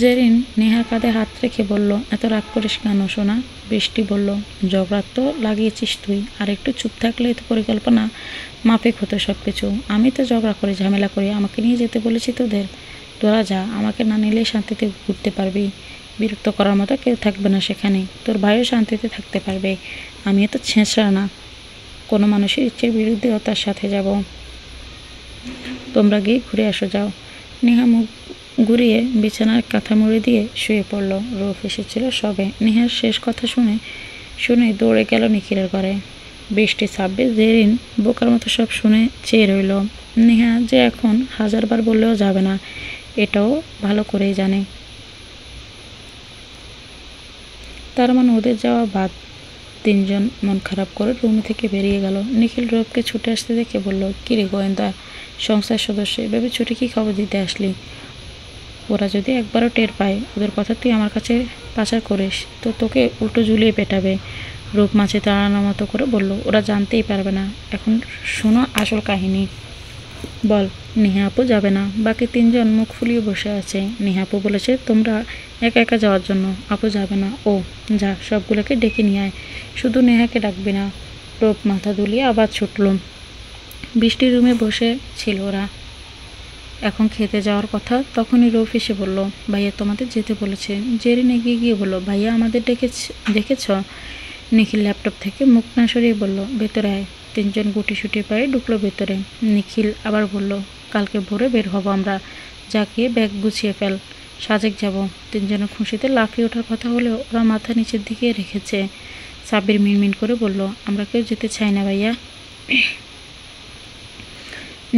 জেরিন নেহার কাঁধে হাত রেখে বলল, এত রাগ করিস কেন সোনা? বৃষ্টি বলল, ঝগড়া তো লাগিয়েছিস তুই, আর একটু চুপ থাকলেই তো পরিকল্পনা মাফিক হতো সব কিছু। আমি তো ঝগড়া করি, ঝামেলা করি, আমাকে নিয়ে যেতে বলেছি তোদের। তোরা যা, আমাকে না নিলেই শান্তিতে ঘুরতে পারবি। বিরক্ত করার মতো কেউ থাকবে না সেখানে। তোর ভাইও শান্তিতে থাকতে পারবে। আমি তো ছেঁচড়া না, কোনো মানুষের ইচ্ছের বিরুদ্ধেও তার সাথে যাব। তোমরা গিয়ে ঘুরে আসো, যাও। নেহা মুখ ঘুরিয়ে বিছানার কাঁথা মুড়ে দিয়ে শুয়ে পড়ল। রৌফ এসেছিল সবে। নেহার শেষ কথা শুনে দৌড়ে গেল নিখিলের ঘরে। বৃষ্টি, সাব্বির, জেরিন বোকার মতো সব শুনে চেয়ে রইল। নেহা যে এখন 1000বার বললেও যাবে না, এটাও ভালো করেই জানে। তার মানে ওদের যাওয়া বাদ। তিনজন মন খারাপ করে রুম থেকে বেরিয়ে গেল। নিখিল রৌফকে ছুটে আসতে দেখে বলল, কিরে গোয়েন্দা সংস্থার সদস্য, এভাবে ছুটে কি খবর দিতে আসলি? ওরা যদি একবারও টের পায় ওদের কথা তুই আমার কাছে পাচার করিস, তো তোকে উল্টো ঝুলিয়ে পেটাবে। রূপ মাছে তাড়ানোর মতো করে বলল, ওরা জানতেই পারবে না। এখন শোনো আসল কাহিনী। বল। নেহা আপু যাবে না। বাকি 3জন মুখ ফুলিয়ে বসে আছে। নেহা আপু বলেছে তোমরা একা একা যাওয়ার জন্য। আপু যাবে না। ও যা, সবগুলোকে ডেকে নিয়ে আয়, শুধু নেহাকে ডাকবি না। রূপ মাথা দুলিয়ে আবার ছুটল। বৃষ্টির রুমে বসে ছিল ওরা। এখন খেতে যাওয়ার কথা। তখনই রৌফ এসে বলল, ভাইয়া তোমাদের যেতে বলেছে। জেরিন এগিয়ে গিয়ে বলল, ভাইয়া আমাদের দেখেছ? নিখিল ল্যাপটপ থেকে মুখ না সরিয়ে বলল, ভেতরে আয়। 3জন গুটিসুটি পায়ে ঢুকলো ভেতরে। নিখিল আবার বলল, কালকে ভোরে বের হব আমরা, যা গিয়ে ব্যাগ গুছিয়ে ফেল, সাজেক যাব। 3জনের খুশিতে লাফিয়ে ওঠার কথা হলেও ওরা মাথা নিচের দিকে রেখেছে। সাব্বির মিনমিন করে বলল, আমরা কেউ যেতে চাই না ভাইয়া।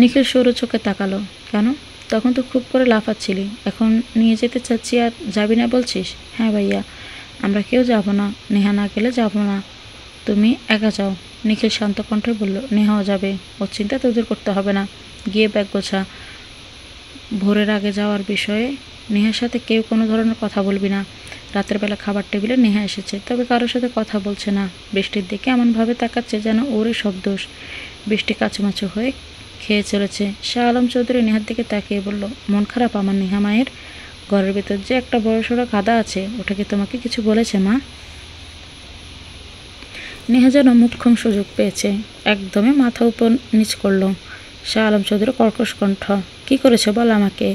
নিখিল সরু চোখে তাকালো, কেন? তখন তো খুব করে লাফাচ্ছিলি, এখন নিয়ে যেতে চাচ্ছি আর যাবি না বলছিস? হ্যাঁ ভাইয়া, আমরা কেউ যাব না, নেহা না গেলে যাব না। তুমি একা যাও। নিখিল শান্ত কণ্ঠে বলল, নেহাও যাবে, ওর চিন্তা তোদের করতে হবে না। গিয়ে ব্যাগ গোছা। ভোরের আগে যাওয়ার বিষয়ে নেহার সাথে কেউ কোনো ধরনের কথা বলবি না। রাতের বেলা খাবার টেবিলে নেহা এসেছে, তবে কারোর সাথে কথা বলছে না। বৃষ্টির দিকে এমনভাবে তাকাচ্ছে যেন ওরই সব দোষ। বৃষ্টি কাচুমাচু হয়ে খেয়ে চলেছে। শাহ আলম চৌধুরী নেহার দিকে তাকিয়ে বলল, মন খারাপ আমার নেহা মায়ের? ঘরের ভেতর যে একটা বড়সড় গাদা আছে, ওটা কি তোমাকে কিছু বলেছে মা? নেহা যেন মুখ্যম সুযোগ পেয়েছে, একদমই মাথা উপর নিচ করল। শাহ আলম চৌধুরী কর্কশ কণ্ঠ, কি করেছে বল আমাকে,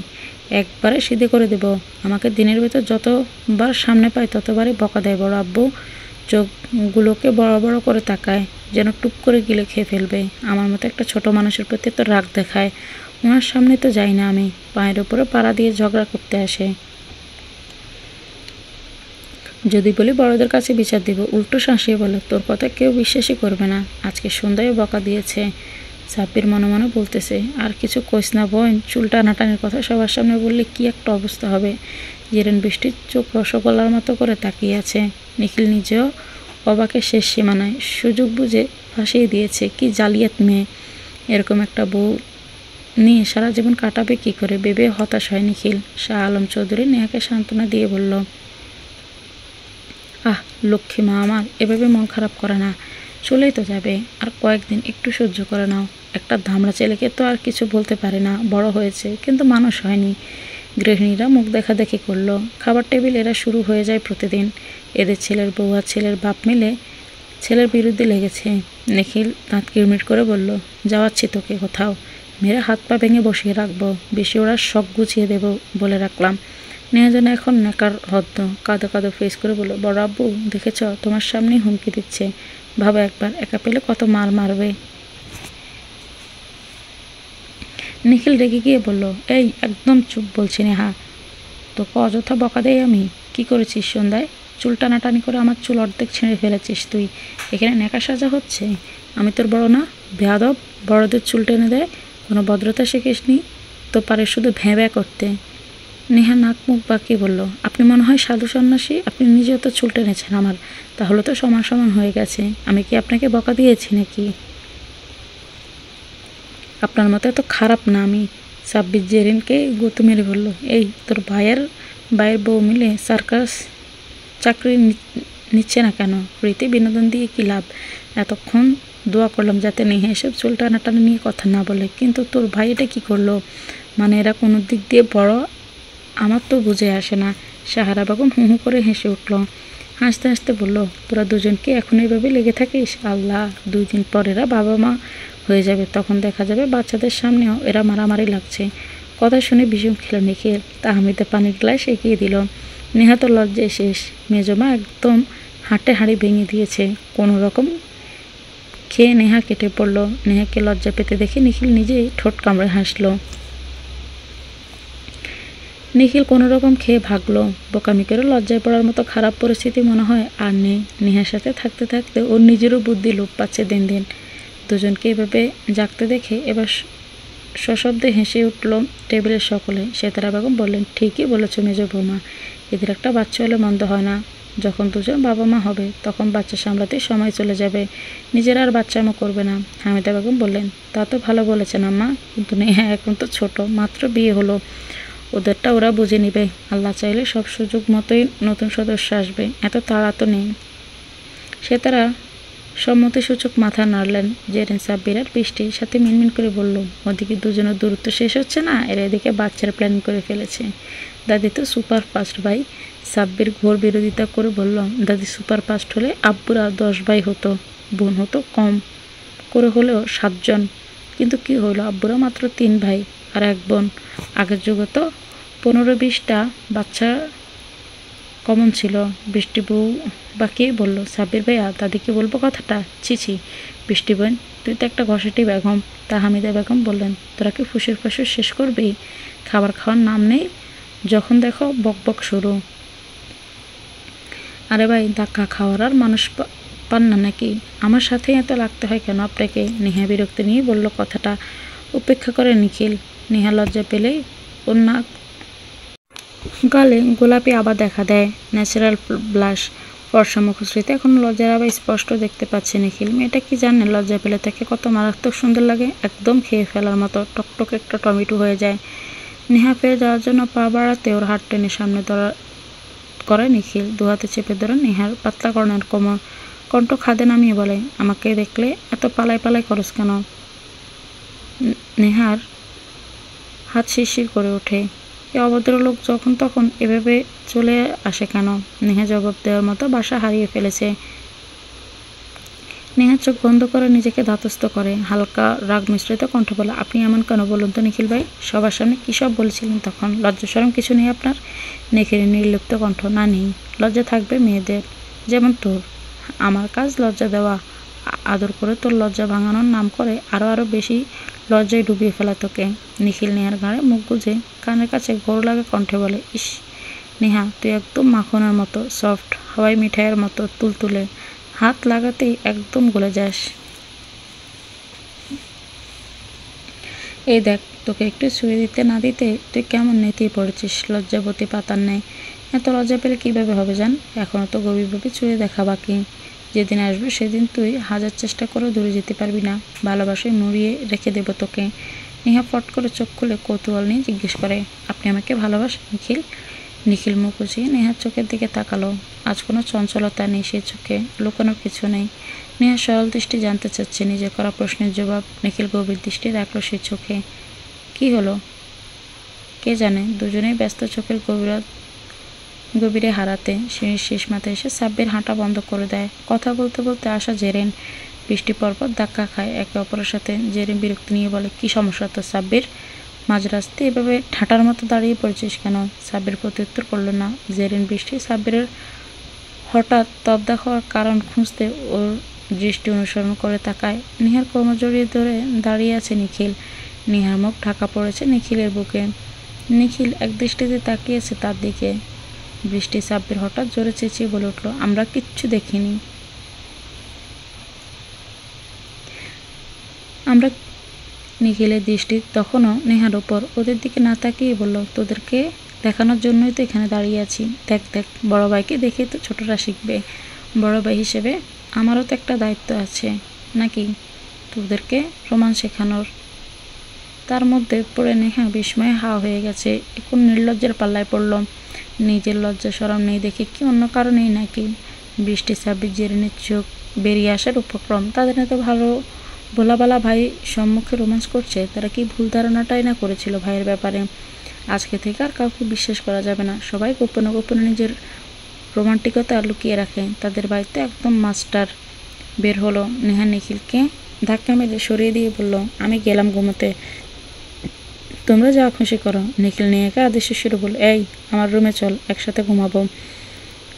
একবারে সিধে করে দেব। আমাকে দিনের ভেতর যতবার সামনে পায় ততবারই বকা দেয় বড় আব্বু। চোখগুলোকে বড় বড় করে তাকায়। যেন টুপ করে গিলে খেয়ে ফেলবে। আমার মতো একটা ছোট মানুষের প্রতি এত রাগ দেখায়। ওনার সামনে তো যাই না আমি, পায়ের উপরে পাড়া দিয়ে ঝগড়া করতে আসে। যদি বলি বড়দের কাছে বিচার দিব, উল্টো শাঁসিয়ে বলে তোর কথা কেউ বিশ্বাসই করবে না। আজকে সন্ধ্যায় বকা দিয়েছে। সাব্বির মনে মনে বলতেছে, আর কিছু কইস না বোন, চুল টানাটানির কথা সবার সামনে বললে কি একটা অবস্থা হবে। জেরেন বৃষ্টির চোখ রসগোল্লার মতো করে তাকিয়ে আছে। নিখিল নিজেও অবাকের শেষ সীমানায়, সুযোগ বুঝে ফাঁসিয়ে দিয়েছে। কি জালিয়াত মেয়ে, এরকম একটা বউ নিয়ে সারা জীবন কাটাবে কি করে ভেবে হতাশ হয় নিখিল। শাহ আলম চৌধুরী নেহাকে সান্ত্বনা দিয়ে বলল, আহ লক্ষ্মী মা আমার, এভাবে মন খারাপ করে না, চলেই তো যাবে, আর কয়েকদিন একটু সহ্য করে নাও। একটা ধামড়া ছেলেকে তো আর কিছু বলতে পারে না, বড় হয়েছে কিন্তু মানুষ হয়নি। গৃহিণীরা মুখ দেখাদেখি করলো। খাবার টেবিল এরা শুরু হয়ে যায় প্রতিদিন। এদের ছেলের বউ আর ছেলের বাপ মিলে ছেলের বিরুদ্ধে লেগেছে। নিখিল দাঁত কিরমিট করে বলল, যাওয়াচ্ছি তোকে কোথাও, মেয়েরা হাত পা ভেঙে বসিয়ে রাখবো, বেশি ওরা শখ গুছিয়ে দেব বলে রাখলাম। নেহা যেন এখন নেকার হদ্দ, কাঁদো কাঁদো ফেস করে বলল, বড় আব্বু দেখেছ, তোমার সামনেই হুমকি দিচ্ছে, ভাবো একবার, একা পেলে কত মার মারবে। নিখিল রেগে গিয়ে বলল, এই একদম চুপ বলছি নেহা, তোকে অযথা বকা দেই আমি? কি করেছিস সন্ধ্যায়? চুল টানাটানি করে আমার চুল অর্ধেক ছিঁড়ে ফেলেছিস তুই, এখানে নেকা সাজা হচ্ছে? আমি তোর বড় না? বেয়াদব, বড়দের চুল টেনে দেয়, কোনো ভদ্রতা শিখিসনি তো, পারে শুধু ভ্যাঁ ভ্যাঁ করতে। নেহা নাক মুখ বাঁকিয়ে বলল, আপনি মনে হয় সাধু সন্ন্যাসী, আপনি নিজেও তো চুল টেনেছেন আমার, তাহলে তো সমান সমান হয়ে গেছে। আমি কি আপনাকে বকা দিয়েছি নাকি? আপনার মতো এত খারাপ না আমি। সাব্বির জেরিনকে গুঁতো মেরে বলল, এই তোর ভাইয়ের বউ মিলে সার্কাস চাকরি নিচ্ছে না কেন? ফ্রিতে বিনোদন দিয়ে কি লাভ? এতক্ষণ দোয়া করলাম যাতে নেহা এসব চুল টানাটানি নিয়ে কথা না বলে, কিন্তু তোর ভাই এটা কী করলো? মানে এরা কোনো দিক দিয়ে বড়, আমার তো বুঝে আসে না। সাহারা বেগম হু হু করে হেসে উঠল। হাসতে হাসতে বলল, তোরা দুজনকে এখন এইভাবে লেগে থাকিস? আল্লাহ, 2 দিন পর এরা বাবা মা হয়ে যাবে, তখন দেখা যাবে বাচ্চাদের সামনেও এরা মারামারি লাগছে। কথা শুনে ভীষণ খেল নিখিল। তাহমিদে পানির গ্লাস এগিয়ে দিল। নেহা তো লজ্জায় শেষ। মেজমা একদম হাঁটে হাঁড়ি ভেঙে দিয়েছে। কোনো রকম খেয়ে নেহা কেটে পড়ল। নেহাকে লজ্জা পেতে দেখে নিখিল নিজেই ঠোঁট কামড়ে হাসলো। নিখিল কোনো রকম খেয়ে ভাগলো। বোকামি করে লজ্জায় পড়ার মতো খারাপ পরিস্থিতি মনে হয় আর নেই। নেহার সাথে থাকতে থাকতে ওর নিজেরও বুদ্ধি লোপ পাচ্ছে দিন দিন। দুজনকে এভাবে জাগতে দেখে এবার সশব্দে হেসে উঠল টেবিলের সকলে। সেতারা বেগম বললেন, ঠিকই বলেছ মেজ বৌমা, এদের একটা বাচ্চা হলে মন্দ হয় না। যখন দুজন বাবা মা হবে তখন বাচ্চা সামলাতে সময় চলে যাবে, নিজেরা আর বাচ্চামো করবে না। হামিদা বেগম বললেন, তা তো ভালো বলেছেন আম্মা, কিন্তু নেহা এখন তো ছোট, মাত্র বিয়ে হলো, ওদেরটা ওরা বুঝে নিবে। আল্লাহ চাইলে সব সুযোগ মতোই নতুন সদস্য আসবে, এত তাড়া তো নেই। সে তারা সম্মতিসূচক মাথা নাড়লেন। জেরেন সাব্বির আর বৃষ্টির সাথে মিনমিন করে বলল, ওদিকে দুজনের দূরত্ব শেষ হচ্ছে না, এর এদিকে বাচ্চার প্ল্যান করে ফেলেছে। দাদি তো সুপার ফাস্ট ভাই। সাব্বির ঘোর বিরোধিতা করে বলল, দাদি সুপার ফাস্ট হলে আব্বুরা 10 ভাই হতো, বোন হতো কম করে হলেও 7 জন। কিন্তু কি হলো, আব্বুরা মাত্র 3 ভাই আর 1 বোন। আগের যুগে তো 15-20টা বাচ্চা কমন ছিল। বৃষ্টি বউ বাকিয়ে বলল, সাব্বির ভাইয়া, দাদিকে বলবো কথাটা? ছি, বৃষ্টি বোন, তুই তো একটা ঘষাটি বেগম। তা হামিদা বেগম বললেন, তোরা কি ফুসুর ফাঁসুর শেষ করবি? খাবার খাওয়ার নাম নেই, যখন দেখো বক বক শুরু। আরে ভাই, ধাক্কা খাওয়ার আর মানুষ পান না নাকি? আমার সাথে এত লাগতে হয় কেন আপনাকে? নেহা বিরক্তি নিয়ে বলল কথাটা। উপেক্ষা করে নিখিল। নেহা লজ্জা পেলেই ওর নাক গালে গোলাপি আবার দেখা দেয়, ন্যাচারাল ব্লাশ। ফর্সা মুখশ্রীতে এখন লজ্জার আবার স্পষ্ট দেখতে পাচ্ছে নিখিল। মেয়েটা কি জানে লজ্জা পেলে তাকে কত মারাত্মক সুন্দর লাগে, একদম খেয়ে ফেলার মতো টকটক একটা টমেটো হয়ে যায়। নেহা ফিরে যাওয়ার জন্য পা বাড়াতে ওর হাত টেনে সামনে করে নিখিল। 2 হাতে চেপে ধরে নেহার পাতলা কর্ণের কোমর। কণ্ঠ খাদে নামিয়ে বলে, আমাকে দেখলে এত পালাই পালাই করস কেন? নেহার হাত শিরশির করে ওঠে। এ অভদ্রলোক যখন তখন এভাবে চলে আসে কেন? নেহা জবাব দেওয়ার মতো বাসা হারিয়ে ফেলেছে। নেহা চোখ বন্ধ করে নিজেকে ধাতস্থ করে। হালকা রাগ মিশ্রিত কণ্ঠ বলে, আপনি এমন কেন বলুন তো নিখিল ভাই? সবার সামনে কী সব বলছিলেন তখন? লজ্জা শরম কিছু নেই আপনার? নিখিলের নির্লিপ্ত কণ্ঠ, না নেই। লজ্জা থাকবে মেয়েদের, যেমন তোর। আমার কাজ লজ্জা দেওয়া, আদর করে তোর লজ্জা ভাঙানোর নাম করে আরও বেশি লজ্জায় ডুবিয়ে ফেলা তোকে। নিখিল নেহার ঘাড়ে মুখ গুজে কানের কাছে ঘোর লাগে কণ্ঠে বলে, ইস নেহা, তুই একদম মাখনের মতো সফট, হাওয়াই মিঠাইয়ের মতো তুলতুলে, হাত লাগাতেই একদম গলে যাস। এই দেখ, তোকে একটু ছুঁয়ে দিতে না দিতে তুই কেমন নেতিয়ে পড়েছিস লজ্জাবতী পাতার নেয়। এত লজ্জা পেলে কীভাবে হবে জান? এখনও তো গভীরভাবে ছুঁয়ে দেখা বাকি। যেদিন আসবে সেদিন তুই হাজার চেষ্টা করেও দূরে যেতে পারবি না। ভালোবাসায় মুড়িয়ে রেখে দেবো তোকে। নেহা ফট করে চোখ খুলে কৌতূহল নিয়ে জিজ্ঞেস করে, আপনি আমাকে ভালোবাসেন নিখিল? নিখিল মুখ উঁচিয়ে নেহার চোখের দিকে তাকালো। আজ কোনো চঞ্চলতা নেই সে চোখে, লুকানোর কিছু নেই। নেহা সরল দৃষ্টি জানতে চাচ্ছে নিজে করা প্রশ্নের জবাব। নিখিল গভীর দৃষ্টি রাখলো সে চোখে। কি হলো কে জানে, দুজনেই ব্যস্ত চোখের গভীরে হারাতে। সিঁড়ির শেষ মাথায় এসে সাব্বির হাঁটা বন্ধ করে দেয়। কথা বলতে বলতে আসা জেরেন বৃষ্টি পরপর ধাক্কা খায় একে অপরের সাথে। জেরেন বিরক্তি নিয়ে বলে, কি সমস্যা তো সাব্বির? মাঝ রাস্তায় এভাবে ঠাঁটার মতো দাঁড়িয়ে পড়েছিস কেন? সাব্বির প্রত্যুত্তর করল না। জেরিন বৃষ্টি সাব্বিরের হঠাৎ তবদা হওয়ার কারণ খুঁজতে ওর দৃষ্টি অনুসরণ করে তাকায়। নিহার কোমর জড়িয়ে ধরে দাঁড়িয়ে আছে নিখিল। নিহার মুখ ঢাকা পড়েছে নিখিলের বুকে। নিখিল এক দৃষ্টিতে তাকিয়েছে তার দিকে। বৃষ্টি সাব্বির হঠাৎ জোরে চেঁচিয়ে বলে উঠল, আমরা কিচ্ছু দেখিনি। আমরা নিখিলের দৃষ্টি তখনও নেহার ওপর। ওদের দিকে না তাকিয়ে বলল, তোদেরকে দেখানোর জন্যই তো এখানে দাঁড়িয়ে আছি। দেখ দেখ, বড় ভাইকে দেখে তো ছোটরা শিখবে। বড় ভাই হিসেবে আমারও তো একটা দায়িত্ব আছে নাকি, তোদেরকে রোমান শেখানোর। তার মধ্যে পড়ে নেহা বিস্ময়ে হা হয়ে গেছে। এখন নির্লজ্জের পাল্লায় পড়ল। নিজের লজ্জা শরম নেই দেখে কি অন্য কারণেই নাকি? বৃষ্টি সাব্বির জেরিনের চোখ বেরিয়ে আসার উপক্রম। তাদের এত ভালো ভোলাবালা ভাই সম্মুখে রোমান্স করছে, তারা কি ভুল ধারণাটাই না করেছিল ভাইয়ের ব্যাপারে। আজকে থেকে আর কাউকে বিশ্বাস করা যাবে না। সবাই গোপনে গোপনে নিজের রোমান্টিকতা লুকিয়ে রাখে। তাদের বাড়িতে একদম মাস্টার। বের হলো। নেহা নিখিলকে ধাক্কা মেরে সরিয়ে দিয়ে বলল, আমি গেলাম ঘুমোতে, তোমরা যা খুশি করো। নিখিল নেহাকে আদেশে শুরু বলল, এই আমার রুমে চল, একসাথে ঘুমাবো।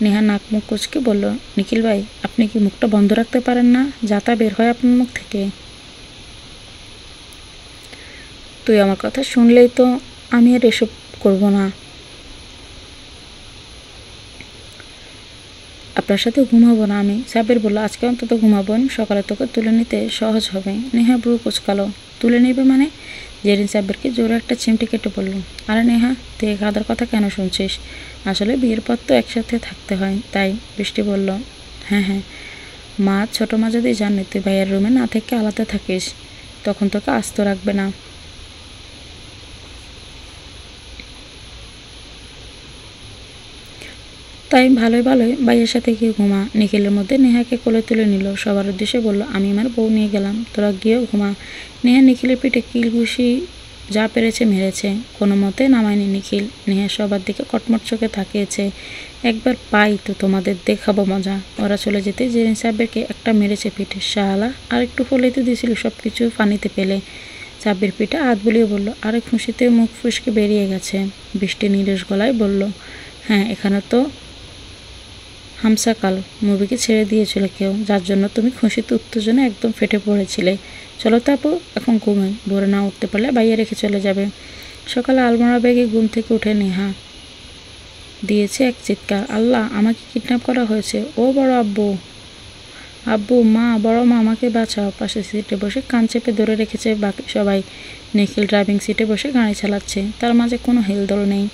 নেহা নাক মুখ কুচকে বলল, নিখিল ভাই, আপনি কি মুখটা বন্ধ রাখতে পারেন না? যাতা বের হয় আপনার মুখ থেকে। তুই আমার কথা শুনলেই তো আমি আর এসব করব না। আপনার সাথে ঘুমাবো না আমি। সাব্বির বলল, আজকে অন্তত ঘুমাবেন, সকালে তোকে তুলে নিতে সহজ হবে। নেহা ব্রু কুচকালো। তুলে নেবে মানে? জেরিন সাব্বিরকে জোরে একটা চিমটি কেটে বলল, আরে নেহা, তুই এই গাদার কথা কেন শুনছিস? আসলে বিয়ের পর তো একসাথে থাকতে হয় তাই। বৃষ্টি বলল, হ্যাঁ হ্যাঁ, মা ছোটো মা যদি জানে তুই ভাইয়ের রুমে না থেকে আলাদা থাকিস, তখন তোকে আস্ত রাখবে না। তাই ভালোই ভালোই ভাইয়ের সাথে গিয়ে ঘুমা। নিখিলের মধ্যে নেহাকে কোলে তুলে নিল। সবার উদ্দেশ্যে বলল, আমি আমার বউ নিয়ে গেলাম, তোরা গিয়েও ঘুমা। নেহা নিখিলের পিঠে কিল ঘুষি যা পেরেছে মেরেছে, কোনো মতে নামায়নি নিখিল। নেহা সবার দিকে কটমট চোখে তাকিয়েছে। একবার পাই তো তোমাদের দেখাবো মজা। ওরা চলে যেতে জেরিন সাব্বিরকে একটা মেরেছে পিঠে। শালা, আর একটু হলেই তো দিয়েছিল সব কিছু পানিতে পেলে। সাব্বির পিঠে হাত বুলিয়ে বলল, আরে খুশিতে মুখ ফুসকে বেরিয়ে গেছে। বৃষ্টি নিরেশ গলায় বলল, হ্যাঁ, এখানে তো হামসাকাল মুভিকে ছেড়ে দিয়েছিল কেউ, যার জন্য তুমি খুশিতে উত্তেজনা একদম ফেটে পড়েছিলে। চলো তো আপু, এখন ঘুমাই, ভোরে না উঠতে পারলে বাইরে রেখে চলে যাবে। সকালে আলমারা ব্যাগে ঘুম থেকে উঠে নেহা দিয়েছে এক চিৎকার, আল্লাহ, আমাকে কিডন্যাপ করা হয়েছে। ও বড় আব্বু, আব্বু, মা, বড় মা, আমাকে বাঁচাও। পাশে সিটে বসে কান চেপে ধরে রেখেছে বাকি সবাই। নিখিল ড্রাইভিং সিটে বসে গাড়ি চালাচ্ছে, তার মাঝে কোনো হেলদোল নেই।